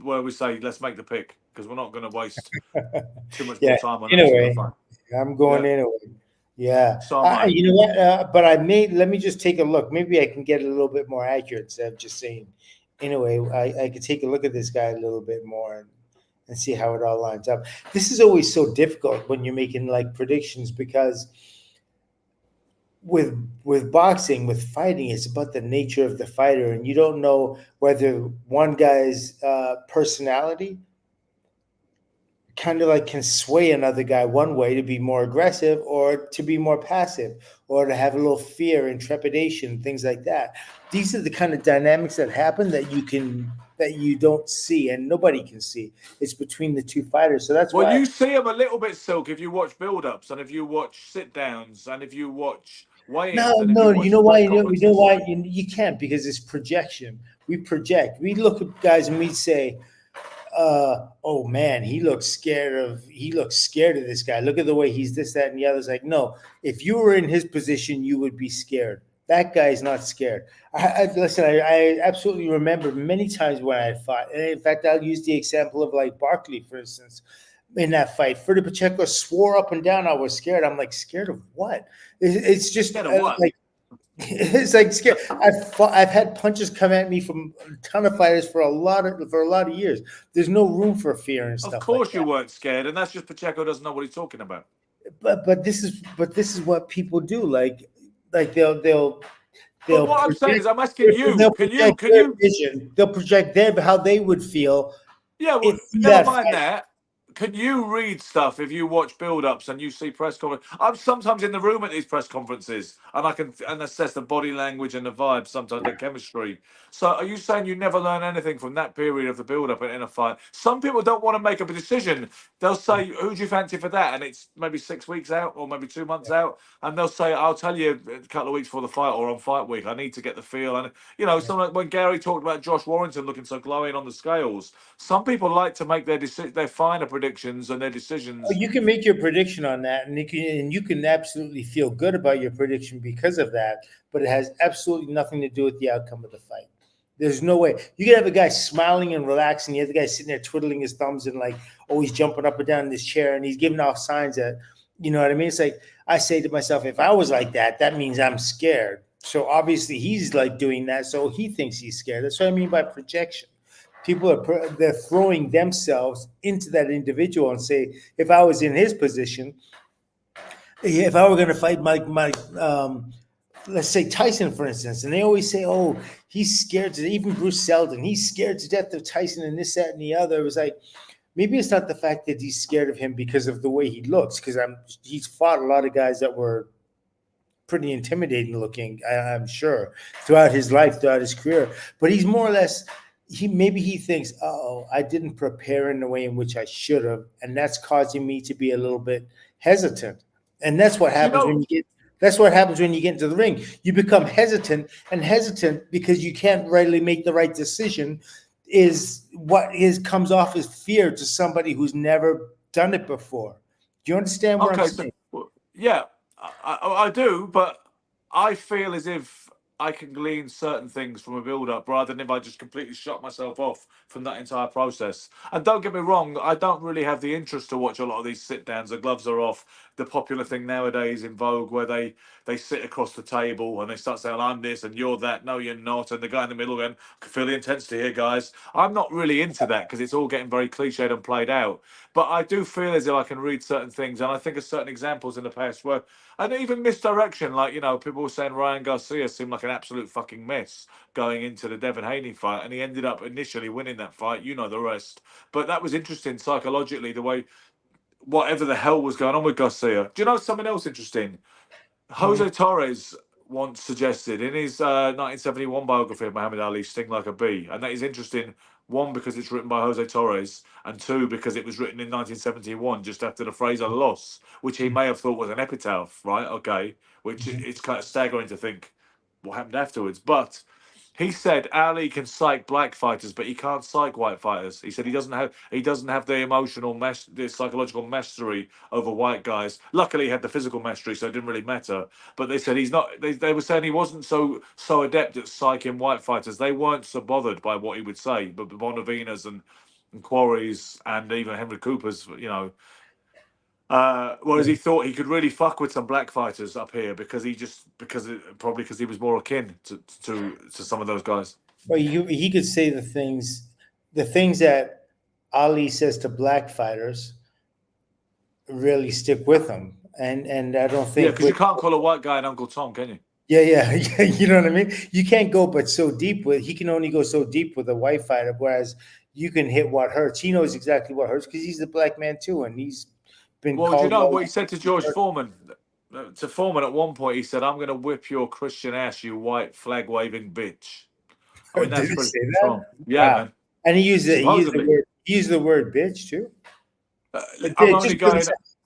where we say let's make the pick because we're not going to waste too much more time on Anyway, it. I'm going anyway. Yeah. So you know what? But let me just take a look. Maybe I can get it a little bit more accurate instead of just saying. Anyway, I could take a look at this guy a little bit more and see how it all lines up. This is always so difficult when you're making predictions, because with boxing, with fighting, it's about the nature of the fighter, and you don't know whether one guy's personality kind of can sway another guy one way to be more aggressive or to be more passive or to have a little fear and trepidation, things like that. These are the kind of dynamics that happen that you don't see and nobody can see. It's between the two fighters. So that's why you see them a little bit, Silk, if you watch build-ups and if you watch sit-downs and if you watch weigh-ins. No, you know why? You know why? You can't, because it's projection. We project. We look at guys and we say, oh man, he looks scared of this guy. Look at the way he's this, that, and the other. It's like, no, if you were in his position, you would be scared. That guy's not scared. Listen, I absolutely remember many times when I fought. And in fact, I'll use the example of like Barkley, for instance. In that fight, Ferdinand Pacheco swore up and down I was scared. I'm like, scared of what? It's just Scared of what? like it's like scared. I've had punches come at me from a ton of fighters for a lot of years. There's no room for fear and stuff. Of course, like you that. weren't scared, and that's just Pacheco doesn't know what he's talking about. But this is what people do. Like they'll But what I'm saying is, I'm asking you, can their you? vision. They'll project how they would feel. Yeah, well, in never that mind fight. that. Can you read stuff if you watch build-ups and you see press conference? I'm sometimes in the room at these press conferences, and I can assess the body language and the vibe, sometimes the chemistry. So, are you saying you never learn anything from that period of the build-up in a fight? Some people don't want to make up a decision. They'll say, "Who do you fancy for that?" And it's maybe 6 weeks out or maybe 2 months out, and they'll say, "I'll tell you a couple of weeks before the fight or on fight week. I need to get the feel." And someone when Gary talked about Josh Warrington looking so glowing on the scales, some people like to make their finer predictions and their decisions. You can make your prediction on that, and you can absolutely feel good about your prediction because of that. But it has absolutely nothing to do with the outcome of the fight. There's no way you can have a guy smiling and relaxing, the other guy sitting there twiddling his thumbs and like always jumping up and down in his chair, and he's giving off signs that, you know what I mean. It's like I say to myself, if I was like that, that means I'm scared. So obviously he's like doing that, so he thinks he's scared. That's what I mean by projection. People they're throwing themselves into that individual and say, if I was in his position, if I were going to fight my let's say Tyson, for instance, and they always say, oh, he's scared to, even Bruce Seldon, he's scared to death of Tyson and this, that, and the other. It was like, maybe it's not the fact that he's scared of him because of the way he looks, because he's fought a lot of guys that were pretty intimidating looking, I'm sure, throughout his life, throughout his career. But he's more or less, he thinks, oh, I didn't prepare in the way in which I should have, and that's causing me to be a little bit hesitant. And that's what happens when you get. That's what happens when you get into the ring. You become hesitant because you can't readily make the right decision. Comes off as fear to somebody who's never done it before. Do you understand what I'm saying? Yeah, I do, but I feel as if I can glean certain things from a build-up rather than if I just completely shut myself off from that entire process. And don't get me wrong, I don't really have the interest to watch a lot of these sit-downs. The gloves are off. The popular thing nowadays in vogue where they sit across the table and they start saying, I'm this and you're that. No, you're not. And the guy in the middle going, I can feel the intensity here, guys. I'm not really into that because it's all getting very cliched and played out. But I do feel as if I can read certain things. And I think of certain examples in the past where, and even misdirection, like, people were saying Ryan Garcia seemed like an absolute fucking mess going into the Devin Haney fight. And he ended up initially winning that fight. You know the rest. But that was interesting psychologically, the way, whatever the hell was going on with Garcia. Do you know something else interesting? Jose Torres once suggested in his 1971 biography of Muhammad Ali, Sting Like a Bee. And that is interesting, one, because it's written by Jose Torres, and two, because it was written in 1971, just after the Fraser loss, which he may have thought was an epitaph, right? Okay. Which it's kind of staggering to think what happened afterwards. But he said Ali can psych black fighters, but he can't psych white fighters. He said he doesn't have the the psychological mastery over white guys. Luckily, he had the physical mastery, so it didn't really matter. But they said he's not. They were saying he wasn't so adept at psyching white fighters. They weren't so bothered by what he would say. But Bonavinas and Quarries and even Henry Cooper's, whereas he thought he could really fuck with some black fighters up here because he was more akin to some of those guys. Well, he could say the things that Ali says to black fighters really stick with him, and I don't think because you can't call a white guy an Uncle Tom, can you? Yeah, you know what I mean. You can't go but so deep with. He can only go so deep with a white fighter, whereas you can hit what hurts. He knows exactly what hurts because he's a black man too, and he's been. Well, do you know what he said to George Foreman? To Foreman at one point, he said, "I'm going to whip your Christian ass, you white flag waving bitch." I mean, that's pretty strong. Yeah, man. And he used the word bitch too.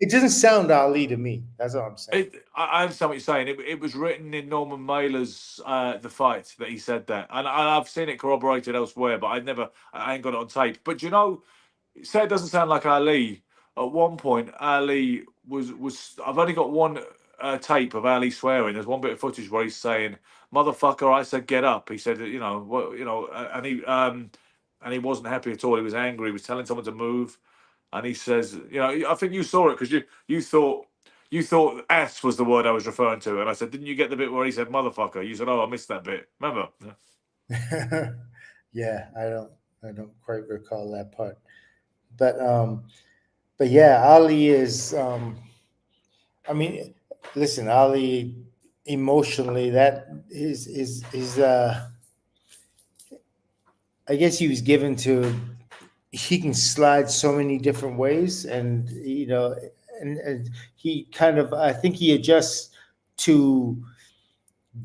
It doesn't sound Ali to me. That's all I'm saying. I understand what you're saying. It was written in Norman Mailer's The Fight that he said that, and I've seen it corroborated elsewhere, but I ain't got it on tape. But say it doesn't sound like Ali. At one point, Ali was. I've only got one tape of Ali swearing. There's one bit of footage where he's saying, "Motherfucker!" I said, "Get up." He said, "You know what? You know," and he wasn't happy at all. He was angry. He was telling someone to move, and he says, "You know, I think you saw it because you thought ass was the word I was referring to." And I said, "Didn't you get the bit where he said motherfucker?" You said, "Oh, I missed that bit." Remember? Yeah, I don't quite recall that part. But yeah, Ali is I mean, listen, Ali emotionally that is I guess he was given to he can slide so many different ways, and and he kind of I think he adjusts to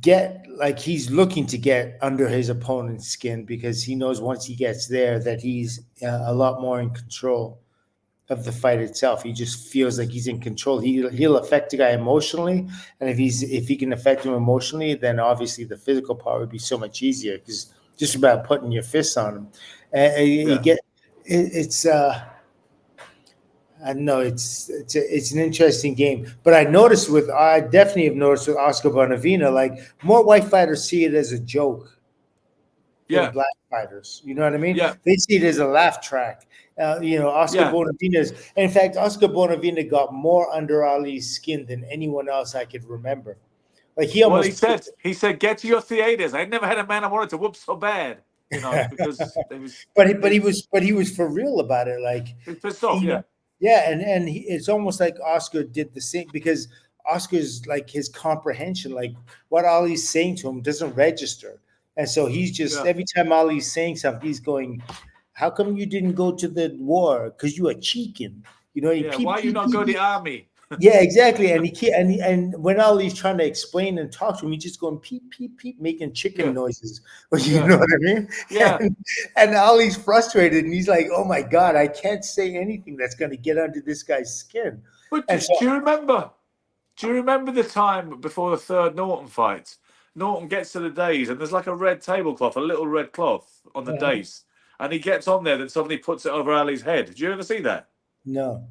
get like he's looking to get under his opponent's skin because he knows once he gets there that he's a lot more in control of the fight itself. He just feels like he's in control. He'll affect the guy emotionally, and if he can affect him emotionally, then obviously the physical part would be so much easier because just about putting your fists on him. And you Yeah. get it's I don't know it's an interesting game, but I definitely have noticed with Oscar Bonavina, like more white fighters see it as a joke than Yeah. black fighters. You know what I mean? Yeah. They see it as a laugh track. Oscar Yeah. Bonavina's. In fact, Oscar Bonavina got more under Ali's skin than anyone else I could remember. Like he Well, almost, he said, get to your theaters. I never had a man I wanted to whoop so bad, you know, because but he was for real about it. Like he was pissed off. you Yeah. know, yeah, and it's almost like Oscar did the same because Oscar's like his comprehension, like what Ali's saying to him doesn't register, and so he's just Yeah. every time Ali's saying something, he's going, "How come you didn't go to the war? Because you a chicken." You know, he Yeah. peep Why you peep not peep. go to the army? Yeah, exactly. And he can't, and when Ali's trying to explain and talk to him, he's just going peep peep peep, making chicken Yeah. noises. You Yeah. know what I mean? Yeah. And Ali's frustrated, and he's like, "Oh my god, I can't say anything that's going to get under this guy's skin." But And so, do you remember? Do you remember the time before the third Norton fight? Norton gets to the dais and there's like a red tablecloth, a little red cloth on the dais, and he gets on there, then suddenly puts it over Ali's head. Did you ever see that? no,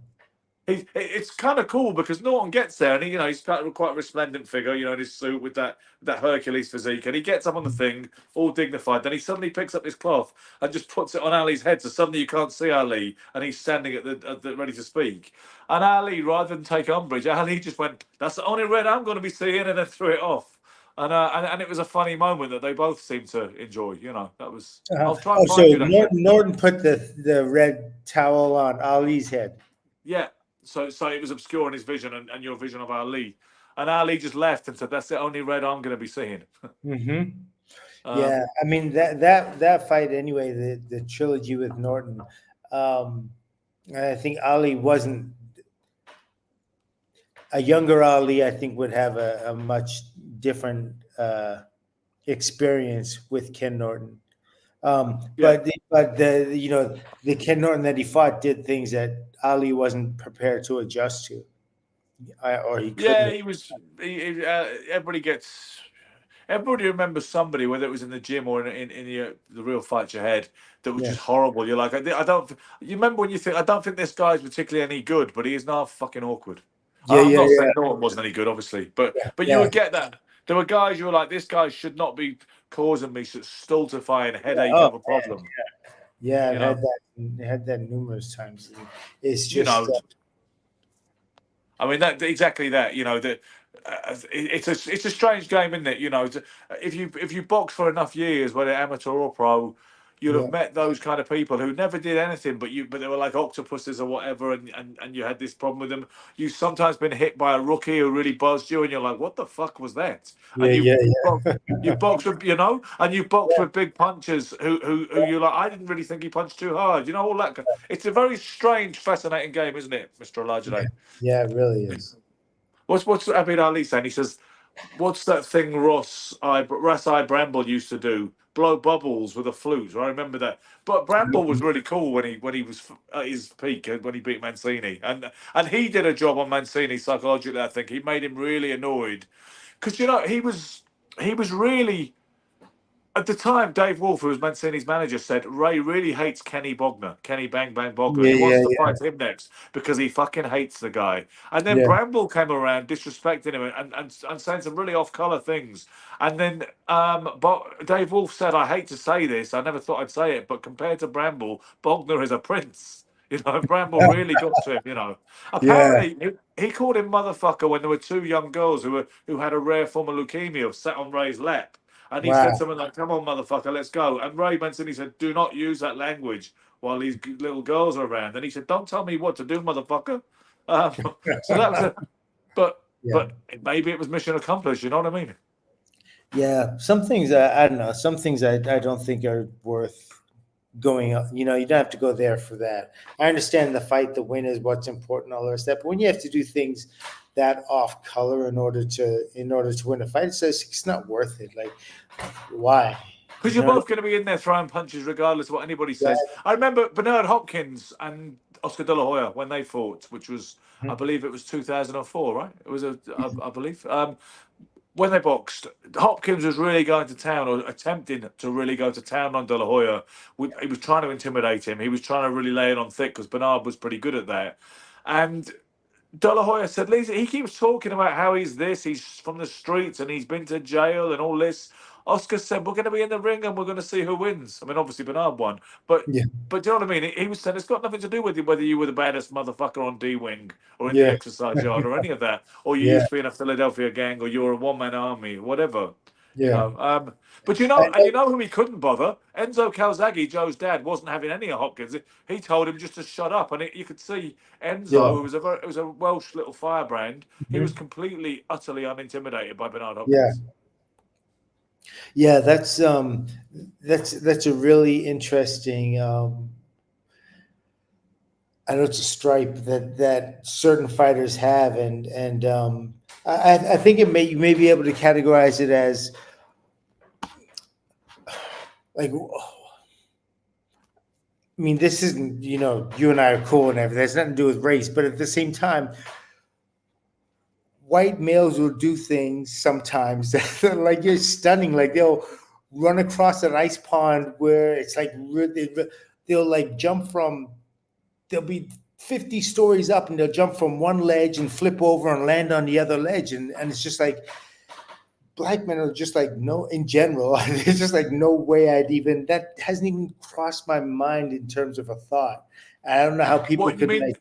It's kind of cool because Norton gets there and he's quite a resplendent figure, in his suit with that Hercules physique, and he gets up on the thing all dignified. Then he suddenly picks up his cloth and just puts it on Ali's head, so suddenly you can't see Ali, and he's standing at the ready to speak. And Ali, rather than take umbrage, Ali just went, "That's the only red I'm going to be seeing," and then threw it off. And it was a funny moment that they both seemed to enjoy. That was. I'll try and oh, so find you that clip. Norton put the red towel on Ali's head. Yeah. So it was obscuring his vision and your vision of Ali. And Ali just left and said, "That's the only red I'm going to be seeing." Mm-hmm. Yeah, I mean that fight anyway. The trilogy with Norton. I think Ali wasn't a younger Ali. I think would have a much different experience with Ken Norton. Yeah. But the Ken Norton that he fought did things that Ali wasn't prepared to adjust to, or he couldn't. Yeah, he was. Everybody remembers somebody, whether it was in the gym or in the real fight you had, that was Yeah, just horrible. You're like, I don't. You remember when you think, I don't think this guy's particularly any good, but he is now fucking awkward. yeah, I'm yeah, not yeah, saying Norton wasn't any good, obviously, but you yeah. would get that. There were guys you were like, this guy should not be causing me such stultifying headache Oh of a problem. yeah, You I've know, had that numerous times. It's you just know. I mean that exactly that. That it's a strange game, isn't it? If you box for enough years, whether amateur or pro, you'll have yeah, met those kind of people who never did anything, but they were like octopuses or whatever, and you had this problem with them. You've sometimes been hit by a rookie who really buzzed you, and you're like, "What the fuck was that?" yeah, And yeah, you yeah. box with and you box Yeah, with big punchers who you're like, I didn't really think he punched too hard. All that. It's a very strange, fascinating game, isn't it, Mr. Olajide? yeah, it really is. What's Abid Ali saying? He says, "What's that thing Ras I Bramble used to do? Blow bubbles with a flute." I remember that. But Bramble was really cool when he was at his peak when he beat Mancini, and he did a job on Mancini psychologically. I think he made him really annoyed because he was really At the time, Dave Wolf, who was Mancini's manager, said Ray really hates Kenny Bogner, Kenny Bang Bang Bogner. Yeah, He wants yeah, to yeah, fight him next because he fucking hates the guy. And then yeah. Bramble came around disrespecting him and saying some really off-color things. And then but Dave Wolf said, I hate to say this, I never thought I'd say it, but compared to Bramble, Bogner is a prince. You know, Bramble really got to him, you know. Yeah. Apparently, he called him motherfucker when there were two young girls who had a rare form of leukemia sat on Ray's lap. And he said Wow. something like, "Come on, motherfucker, let's go." And Ray Mancini said, "Do not use that language while these little girls are around." And he said, "Don't tell me what to do, motherfucker." Um, so that was a, but Yeah. but maybe it was mission accomplished. You know what I mean? Yeah. Some things I don't know. Some things I don't think are worth going up. You know, you don't have to go there for that. I understand the fight, the win is what's important, all the rest of that. But when you have to do things that off color in order to win a fight, it's not worth it. Like, why? Because You you're know what both going to be in there throwing punches regardless of what anybody I says. I remember Bernard Hopkins and Oscar De La Hoya when they fought, which was, I mean? believe it was 2004, right? It was, I believe. When they boxed, Hopkins was really going to town or attempting to really go to town on De La Hoya. He was trying to intimidate him. He was trying to really lay it on thick because Bernard was pretty good at that. And De La Hoya said, Lisa, he keeps talking about how he's this, he's from the streets and he's been to jail and all this. Oscar said, we're going to be in the ring and we're going to see who wins. I mean, obviously Bernard won, but Yeah. but do you know what I mean? He was saying it's got nothing to do with whether you were the baddest motherfucker on D-Wing or in the Yeah. exercise yard or any of that, or you Yeah. used to be in a Philadelphia gang or you're a one-man army, whatever. You Yeah. know, but I, you know who he couldn't bother? Enzo Calzaghe, Joe's dad, wasn't having any of Hopkins. He told him just to shut up, and you could see yeah. Enzo, who was a Welsh little firebrand, he was Mhm. completely, utterly unintimidated by Bernard Yeah. Hopkins. Yeah. That's a really interesting. I know it's a stripe that certain fighters have, and I think you may be able to categorize it as like. I mean, this isn't, you and I are cool and everything. It has nothing to do with race, but at the same time, white males will do things sometimes that are like you're stunning. Like they'll run across an ice pond where it's like they'll like jump from. They'll be 50 stories up and they'll jump from one ledge and flip over and land on the other ledge, and it's just like black men are just like no in general. There's just like no way that hasn't even crossed my mind in terms of a thought. I don't know how people What you could mean? like.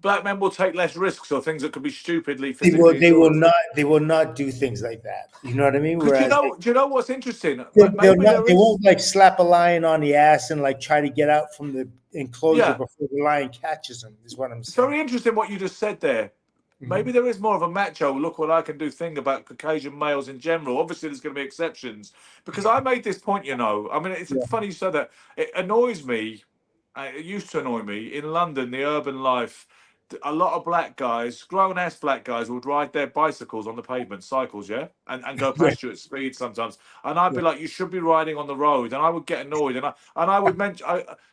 Black men will take less risks or things that could be stupidly physically enjoyable. They will not do things like that. You know what I mean? Because Whereas do you know what's interesting? they'll Maybe not, there they is. won't like slap a lion on the ass and like try to get out from the enclosure Yeah, before the lion catches them. Is what I'm it's saying. very interesting what you just said there. Mhm. Maybe there is more of a macho look what I can do thing about Caucasian males in general. Obviously, there's going to be exceptions because I made this point. I mean, it's Yeah. funny you said that. It annoys me. It used to annoy me in London, the urban life. A lot of black guys, grown ass black guys, would ride their bicycles on the pavement, cycles, yeah, and go Yeah. past you at speed sometimes. And I'd Yeah. be like, you should be riding on the road. And I would get annoyed. And I would mention,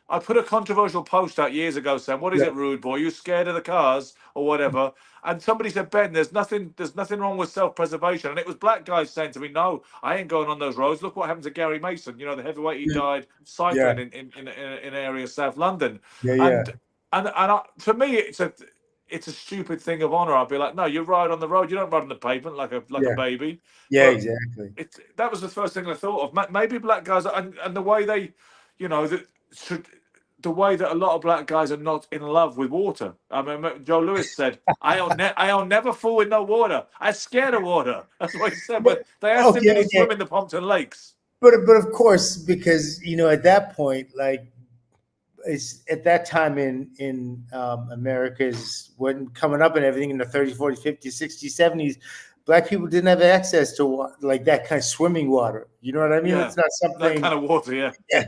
I put a controversial post out years ago saying, what is Yeah. it, rude boy? You scared of the cars or whatever? And somebody said, Ben, there's nothing wrong with self-preservation. And it was black guys saying to me, no, I ain't going on those roads. Look what happened to Gary Mason, the heavyweight. He died Yeah. cycling in an area of South London. Yeah. Yeah. And to me, it's a stupid thing of honor. I'd be like, no, you ride on the road. You don't ride on the pavement like a Yeah. baby. Yeah. But Exactly. that was the first thing I thought of. Maybe black guys and the way they, the way that a lot of black guys are not in love with water. I mean, Joe Lewis said, I'll never fall in no water. I'm scared of water. That's what he said. But they asked him, Okay. did he Okay. swim in the Pompton Lakes? But of course, because at that point, like it's at that time in America's when coming up and everything in the 30s, 40s, 50s, 60s, 70s, black people didn't have access to like that kind of swimming water. You know what I mean? Yeah, It's not that something. kind of water, yeah. Yeah,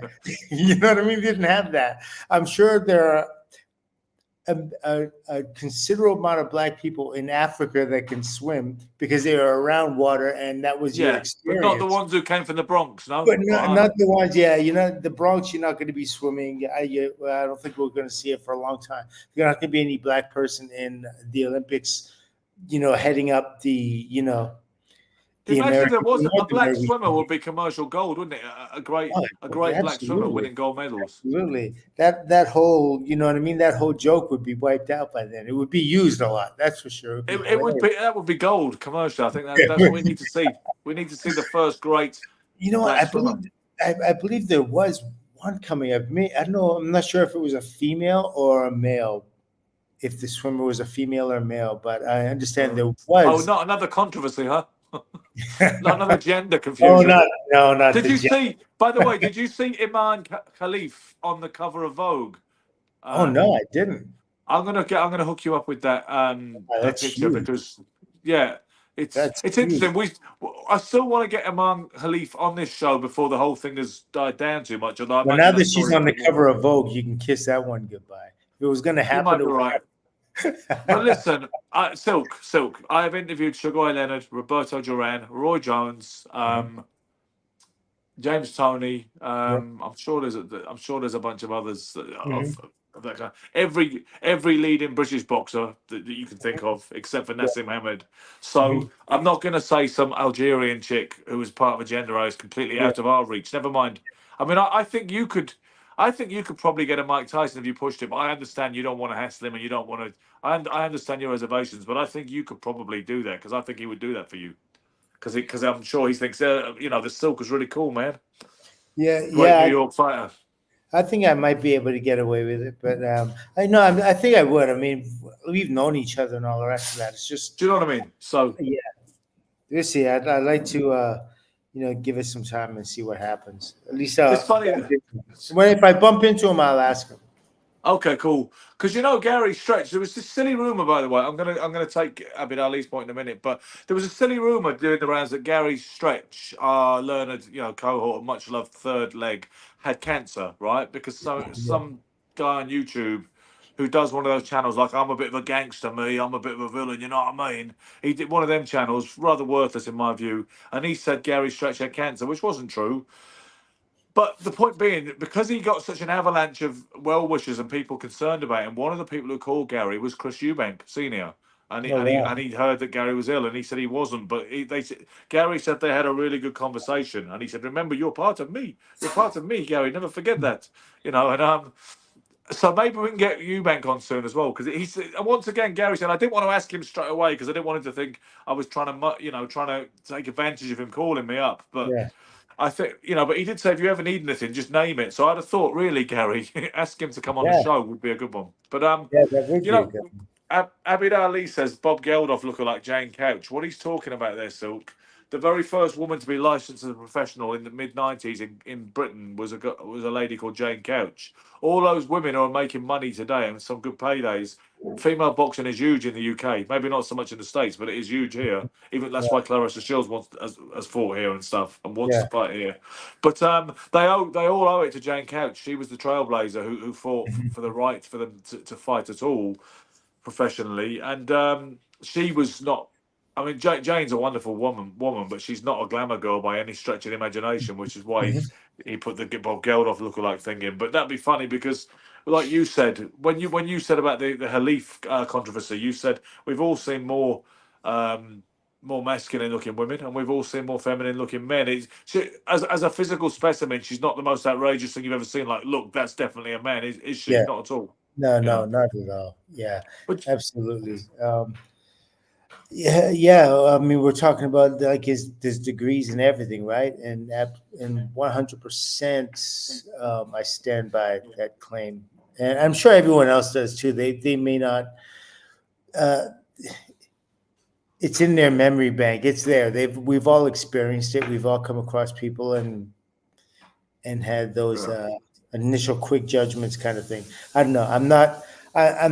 you know what I mean? They didn't have that. I'm sure there are a considerable amount of black people in Africa that can swim because they are around water, and that was your Yeah, but not the experience. ones who came from the Bronx, no? But Or not the ones, yeah. The Bronx, you're not going to be swimming. I don't think we're going to see it for a long time. You're not going to be any black person in the Olympics, heading up the, the Imagine there American, was a North black American. swimmer would be commercial gold, wouldn't it? A great black swimmer Absolutely. winning gold medals. Absolutely. That whole, you know what I mean? That whole joke would be wiped out by then. It would be used a lot. That's for sure. It would be It would hilarious. be that would be gold commercial. I think that's what we need to see. We need to see the first great You know what? black swimmer. I believe there was one coming up. I don't know. I'm not sure if it was a female or a male. If the swimmer was a female or male, but I understand there Oh, was. not another controversy, huh? Not another gender Oh, confusion. not Did the you gen- see? By the way, did you see Iman Khalif on the cover of Vogue? Oh no, I didn't. I'm gonna hook you up with that that That's picture huge. because yeah, That's it's huge. interesting. I still want to get Iman Khalif on this show before the whole thing has died down too much. Although I Well, imagine now that she's story's a on the bit more- cover of Vogue, you can kiss that one goodbye. If it was going to you happen, might it be would right. happen. But listen, Silk. I have interviewed Sugar Leonard, Roberto Duran, Roy Jones, James Toney. I'm sure there's a bunch of others of that kind. Every leading British boxer that you can think of, except for Nassim Hamed. So I'm not going to say some Algerian chick who was part of a gender is completely out of our reach. Never mind. I mean, I think you could. I think you could probably get a Mike Tyson if you pushed him. I understand you don't want to hassle him and you don't want to. I understand your reservations, but I think you could probably do that because I think he would do that for you. Because I'm sure he thinks the Silk is really cool, man. Yeah, Great New York fighter. I think I might be able to get away with it, but I know I think I would. I mean, we've known each other and all the rest of that. It's just, Do you know what I mean? So yeah, we'll see. I'd like to, give it some time and see what happens. At least it's funny. if I bump into him, I'll ask him. Okay, cool. Because Gary Stretch. There was this silly rumor, by the way. I'm gonna take Abid Ali's point in a minute, but there was a silly rumor doing the rounds that Gary Stretch, our learned cohort, much loved third leg, had cancer, right? Because some guy on YouTube who does one of those channels like I'm a bit of a gangster, I'm a bit of a villain, you know what I mean? He did one of them channels, rather worthless in my view, and he said Gary Stretch had cancer, which wasn't true. But the point being, because he got such an avalanche of well wishers and people concerned about him, one of the people who called Gary was Chris Eubank Senior, and he heard that Gary was ill, and he said he wasn't. But Gary said they had a really good conversation, and he said, "Remember, you're part of me. You're part of me, Gary. Never forget that." And so maybe we can get Eubank on soon as well, because he said, and once again, Gary said I didn't want to ask him straight away because I didn't want him to think I was trying to take advantage of him calling me up, but. Yeah. I think, but he did say if you ever need anything, just name it. So I'd have thought, really, Gary, ask him to come on the show would be a good one. But that would be a good one. Abid Ali says Bob Geldof looking like Jane Couch. What he's talking about there, Silk? The very first woman to be licensed as a professional in the mid-90s in Britain was a lady called Jane Couch. All those women are making money today and some good paydays. Female boxing is huge in the UK. Maybe not so much in the States, but it is huge here. Even that's why Clarissa Shields has fought here and stuff and wants to fight here. But they all owe it to Jane Couch. She was the trailblazer who fought for the right for them to fight at all professionally, and she was not. I mean, Jane's a wonderful woman, but she's not a glamour girl by any stretch of the imagination, which is why he put the Bob Geldof lookalike thing in. But that'd be funny because, like you said, when you said about the Khalif controversy, you said we've all seen more masculine looking women, and we've all seen more feminine looking men. As a physical specimen, she's not the most outrageous thing you've ever seen. Like, look, that's definitely a man. Is she? Not at all. No, not at all. Yeah, absolutely. Yeah. I mean, we're talking about like his degrees and everything, right? And 100%, I stand by that claim, and I'm sure everyone else does too. They may not. It's in their memory bank. It's there. We've all experienced it. We've all come across people and had those initial quick judgments, kind of thing. I don't know. I'm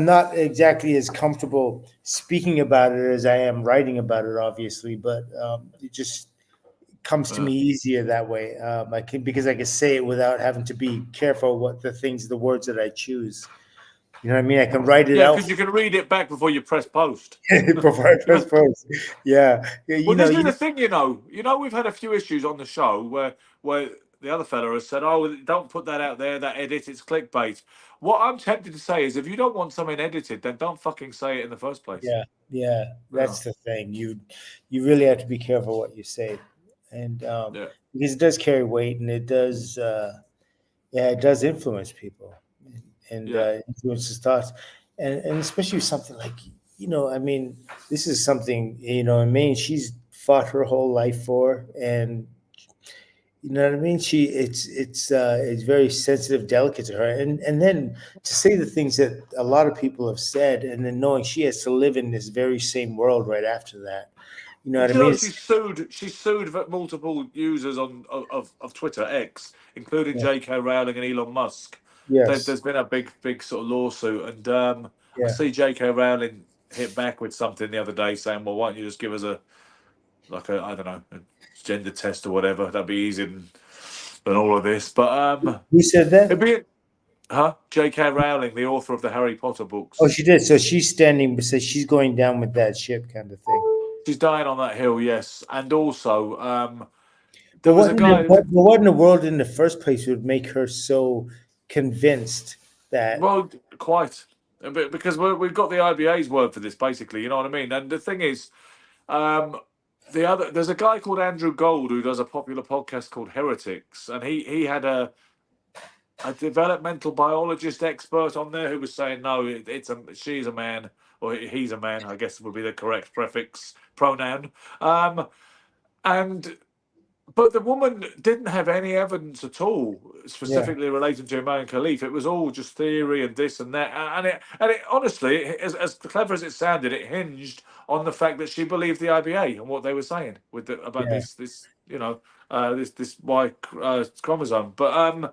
not exactly as comfortable speaking about it as I am writing about it, obviously, but it just comes to me easier that way. Because I can say it without having to be careful the words that I choose. You know what I mean? I can write it out. Yeah, because you can read it back before you press post. Before I press post. Yeah. Well, this is the thing, we've had a few issues on the show where the other fella has said, "Oh, don't put that out there. That edit, it's clickbait." What I'm tempted to say is, if you don't want something edited, then don't fucking say it in the first place. Yeah, that's the thing. You really have to be careful what you say, and because it does carry weight, and it does it does influence people, and influences thoughts, and especially something like, I mean, this is something, I mean, she's fought her whole life for, and you know what I mean? It's very sensitive, delicate to her, and then to say the things that a lot of people have said, and then knowing she has to live in this very same world right after that. You know what I You know, mean? she sued multiple users of Twitter X, including Yeah. J.K. Rowling and Elon Musk. Yes. There's been a big sort of lawsuit, and I Yeah. see J.K. Rowling hit back with something the other day saying, "Well, why don't you just give us a I don't know, a gender test or whatever? That'd be easier than all of this." But Who said it'd that? be J.K. Rowling, the author of the Harry Potter Oh, books. she did. So she's standing, so she's going down with that ship, kind of thing. She's dying on that hill, yes, and also But there was a guy. what in the world in the first place would make her so convinced that? Well, quite. Because we've got the IBA's word for this, basically. You know what I mean? And the thing is, there's a guy called Andrew Gold who does a popular podcast called Heretics, and he had a developmental biologist expert on there who was saying no, she's a man, or he's a man, I guess would be the correct pronoun. And But the woman didn't have any evidence at all, specifically relating to Imam Khalif. It was all just theory and this and that. And it honestly, as clever as it sounded, it hinged on the fact that she believed the IBA and what they were saying about this this Y chromosome. But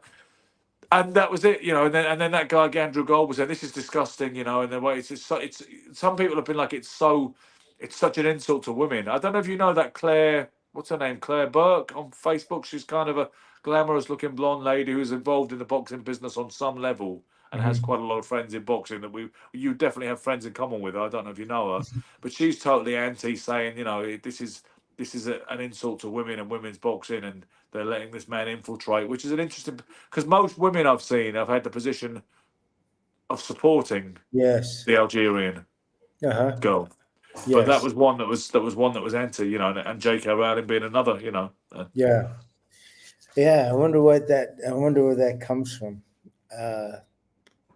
and that was it, and then that guy Andrew Gold was saying this is disgusting, and the way it's some people have been like it's such an insult to women. I don't know if you know that Claire, what's her name, Claire Burke on Facebook. She's kind of a glamorous looking blonde lady who's involved in the boxing business on some level and has quite a lot of friends in boxing that you definitely have friends in common with her. I don't know if you know her, but she's totally anti, saying this is an insult to women and women's boxing, and they're letting this man infiltrate, which is an interesting, because most women I've seen have had the position of supporting the Algerian girl. Yes. But that was one that was anti, and J.K. Rowling being another, Yeah. I wonder where that comes from.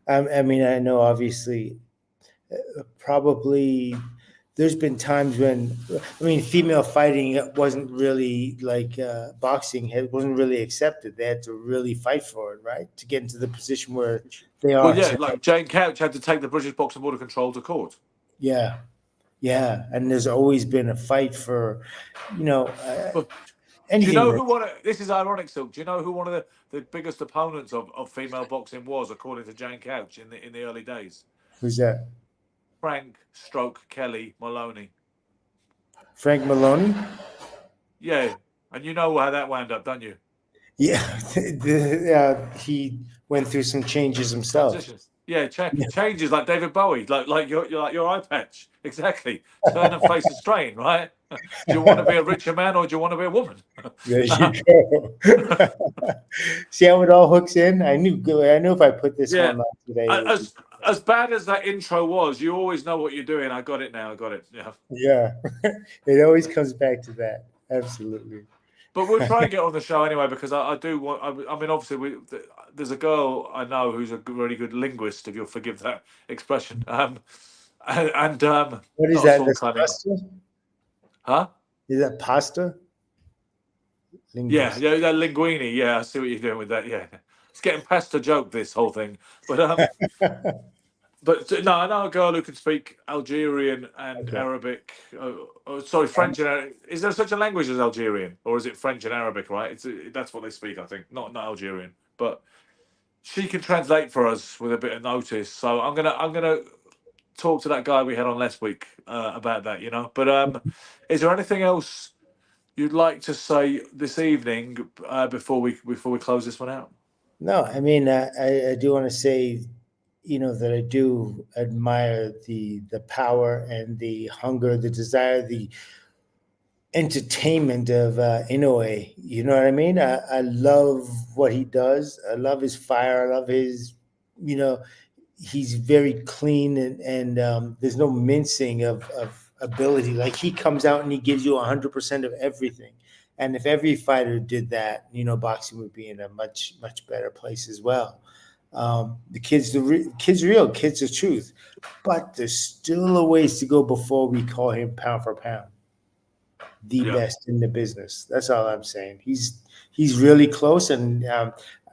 I mean, I know obviously, probably there's been times when, I mean, female fighting wasn't really like boxing. It wasn't really accepted. They had to really fight for it, right, to get into the position where they are. Well, yeah, like Jane Couch had to take the British Boxing Board of Control to court. Yeah, and there's always been a fight for, do you know who this is ironic, Silk. Do you know who one of the biggest opponents of female boxing was, according to Jane Couch, in the early days? Who's that? Frank Kelly Maloney. Frank Maloney? Yeah, and you know how that wound up, don't you? Yeah, he went through some changes himself. Transitions. Yeah, changes like David Bowie, like your eye patch. Exactly. Turn and face the strain, right? Do you want to be a richer man or do you want to be a woman? There you go. See how it all hooks in? I knew if I put this one on today. As bad as that intro was, you always know what you're doing. I got it now. I got it. Yeah. Yeah. It always comes back to that. Absolutely. But we'll try and get on the show anyway, because I do want. I mean, obviously, there's a girl I know who's a really good linguist, if you'll forgive that expression. What is that? Pasta? Huh? Is that pasta? Linguist. Yeah, that linguine. Yeah, I see what you're doing with that. Yeah, it's getting past a joke, this whole thing. But but no, I know a girl who can speak Algerian and Arabic. French and Arabic. Is there such a language as Algerian, or is it French and Arabic? Right, that's what they speak, I think. Not Algerian, but she can translate for us with a bit of notice. So I'm gonna talk to that guy we had on last week about that. But is there anything else you'd like to say this evening before we close this one out? No, I mean, I do want to say, that I do admire the power and the hunger, the desire, the entertainment of Inoue. You know what I mean? I love what he does. I love his fire. I love his, you know, he's very clean and there's no mincing of ability. Like he comes out and he gives you 100% of everything. And if every fighter did that, you know, boxing would be in a much better place as well. The kids real, kids the truth, but there's still a ways to go before we call him pound for pound the Yeah. best in the business. That's all I'm saying. He's really close, and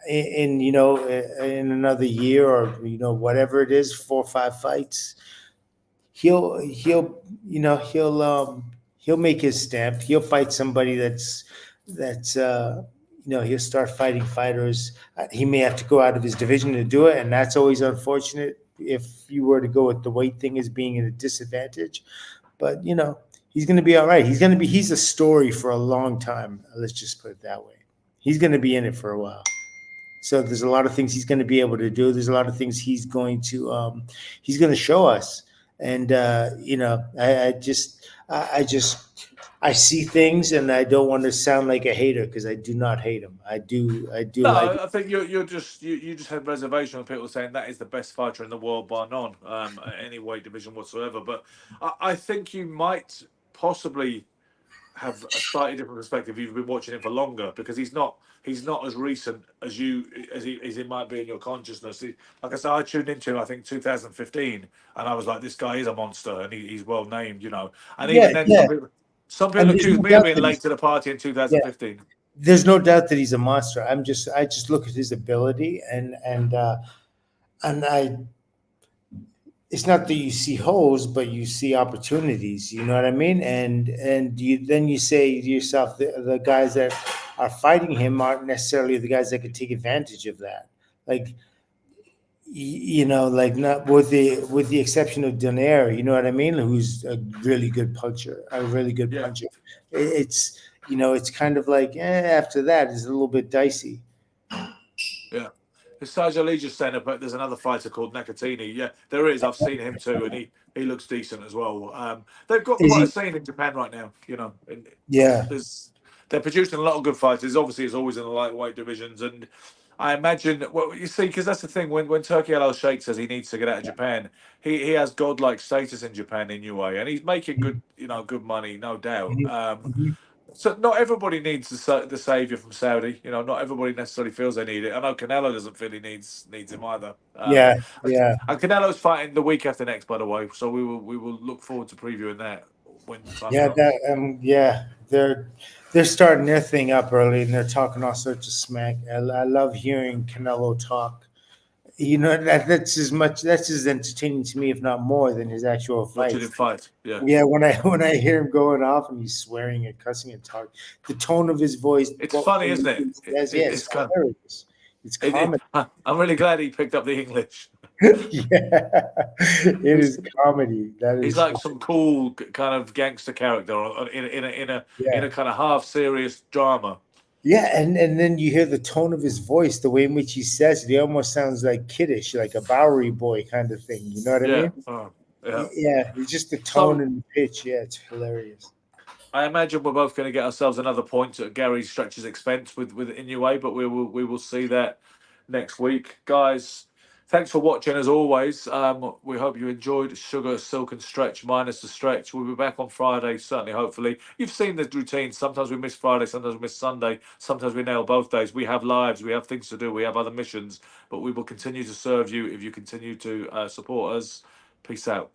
you know, in another year or you know whatever it is, 4 or 5 fights, he'll you know he'll make his stamp. He'll fight somebody that's you know he'll start fighting fighters. He may have to go out of his division to do it, and that's always unfortunate if you were to go with the weight thing as being at a disadvantage. But you know he's going to be all right. He's a story for a long time. Let's just put it that way. He's going to be in it for a while. So there's a lot of things he's going to be able to do. There's a lot of things he's going to show us. And you know, I see things, and I don't want to sound like a hater because I do not hate him. I do No, like. I think you just had reservation on people saying that is the best fighter in the world bar none, at any weight division whatsoever. But I think you might possibly have a slightly different perspective if you've been watching him for longer, because he's not as recent as he might be in your consciousness. Like I said, I tuned into him I think 2015, and I was like, this guy is a monster, and he's well named, you know. And even then, some people And there's accuse no me of doubt being that late to the party in 2015. there's no doubt that he's a monster. I just look at his ability and I it's not that you see holes, but you see opportunities. You know what I mean? And you say to yourself, the guys that are fighting him aren't necessarily the guys that could take advantage of that. Like you know, like not with the exception of Donaire, you know what I mean? Who's a really good puncher, Yeah. It's you know, it's kind of like after that it's a little bit dicey. Yeah. Sergio Lee just saying but there's another fighter called Nakatini. Yeah, there is. I've seen him too, and he looks decent as well. They've got Is quite a he? scene in Japan right now, you know. Yeah. They're producing a lot of good fighters. Obviously, it's always in the lightweight divisions, and I imagine well, you see, because that's the thing. When Turkey Al Sheikh says he needs to get out of Japan, he has godlike status in Japan in UA, and he's making good money, no doubt. Mhm. So not everybody needs the savior from Saudi. You know, not everybody necessarily feels they need it. I know Canelo doesn't feel he needs him either. Yeah, yeah. And Canelo's fighting the week after next, by the way. So we will look forward to previewing that when the time comes. Yeah, they're starting their thing up early and they're talking all sorts of smack. I love hearing Canelo talk. You know that's as entertaining to me, if not more, than his actual Watching him fights. fight, yeah. Yeah, when I hear him going off and he's swearing and cussing and talking, the tone of his voice. It's funny, isn't it? It's It's kind hilarious. It's comedy. I'm really glad he picked up the English. Yeah, it is comedy. That is. He's like some cool kind of gangster character in a kind of half serious drama. Yeah, and then you hear the tone of his voice, the way in which he says it. He almost sounds like kiddish, like a Bowery boy kind of thing. You know what I Yeah. mean? Yeah. Yeah, it's just the tone So and the pitch. Yeah, it's hilarious. I imagine we're both going to get ourselves another point at Gary Stretch's expense with Inoue, but we will see that next week, guys. Thanks for watching as always. We hope you enjoyed Sugar, Silk, and Stretch minus the stretch. We'll be back on Friday, certainly, hopefully. You've seen the routine. Sometimes we miss Friday, sometimes we miss Sunday, sometimes we nail both days. We have lives, we have things to do, we have other missions, but we will continue to serve you if you continue to support us. Peace out.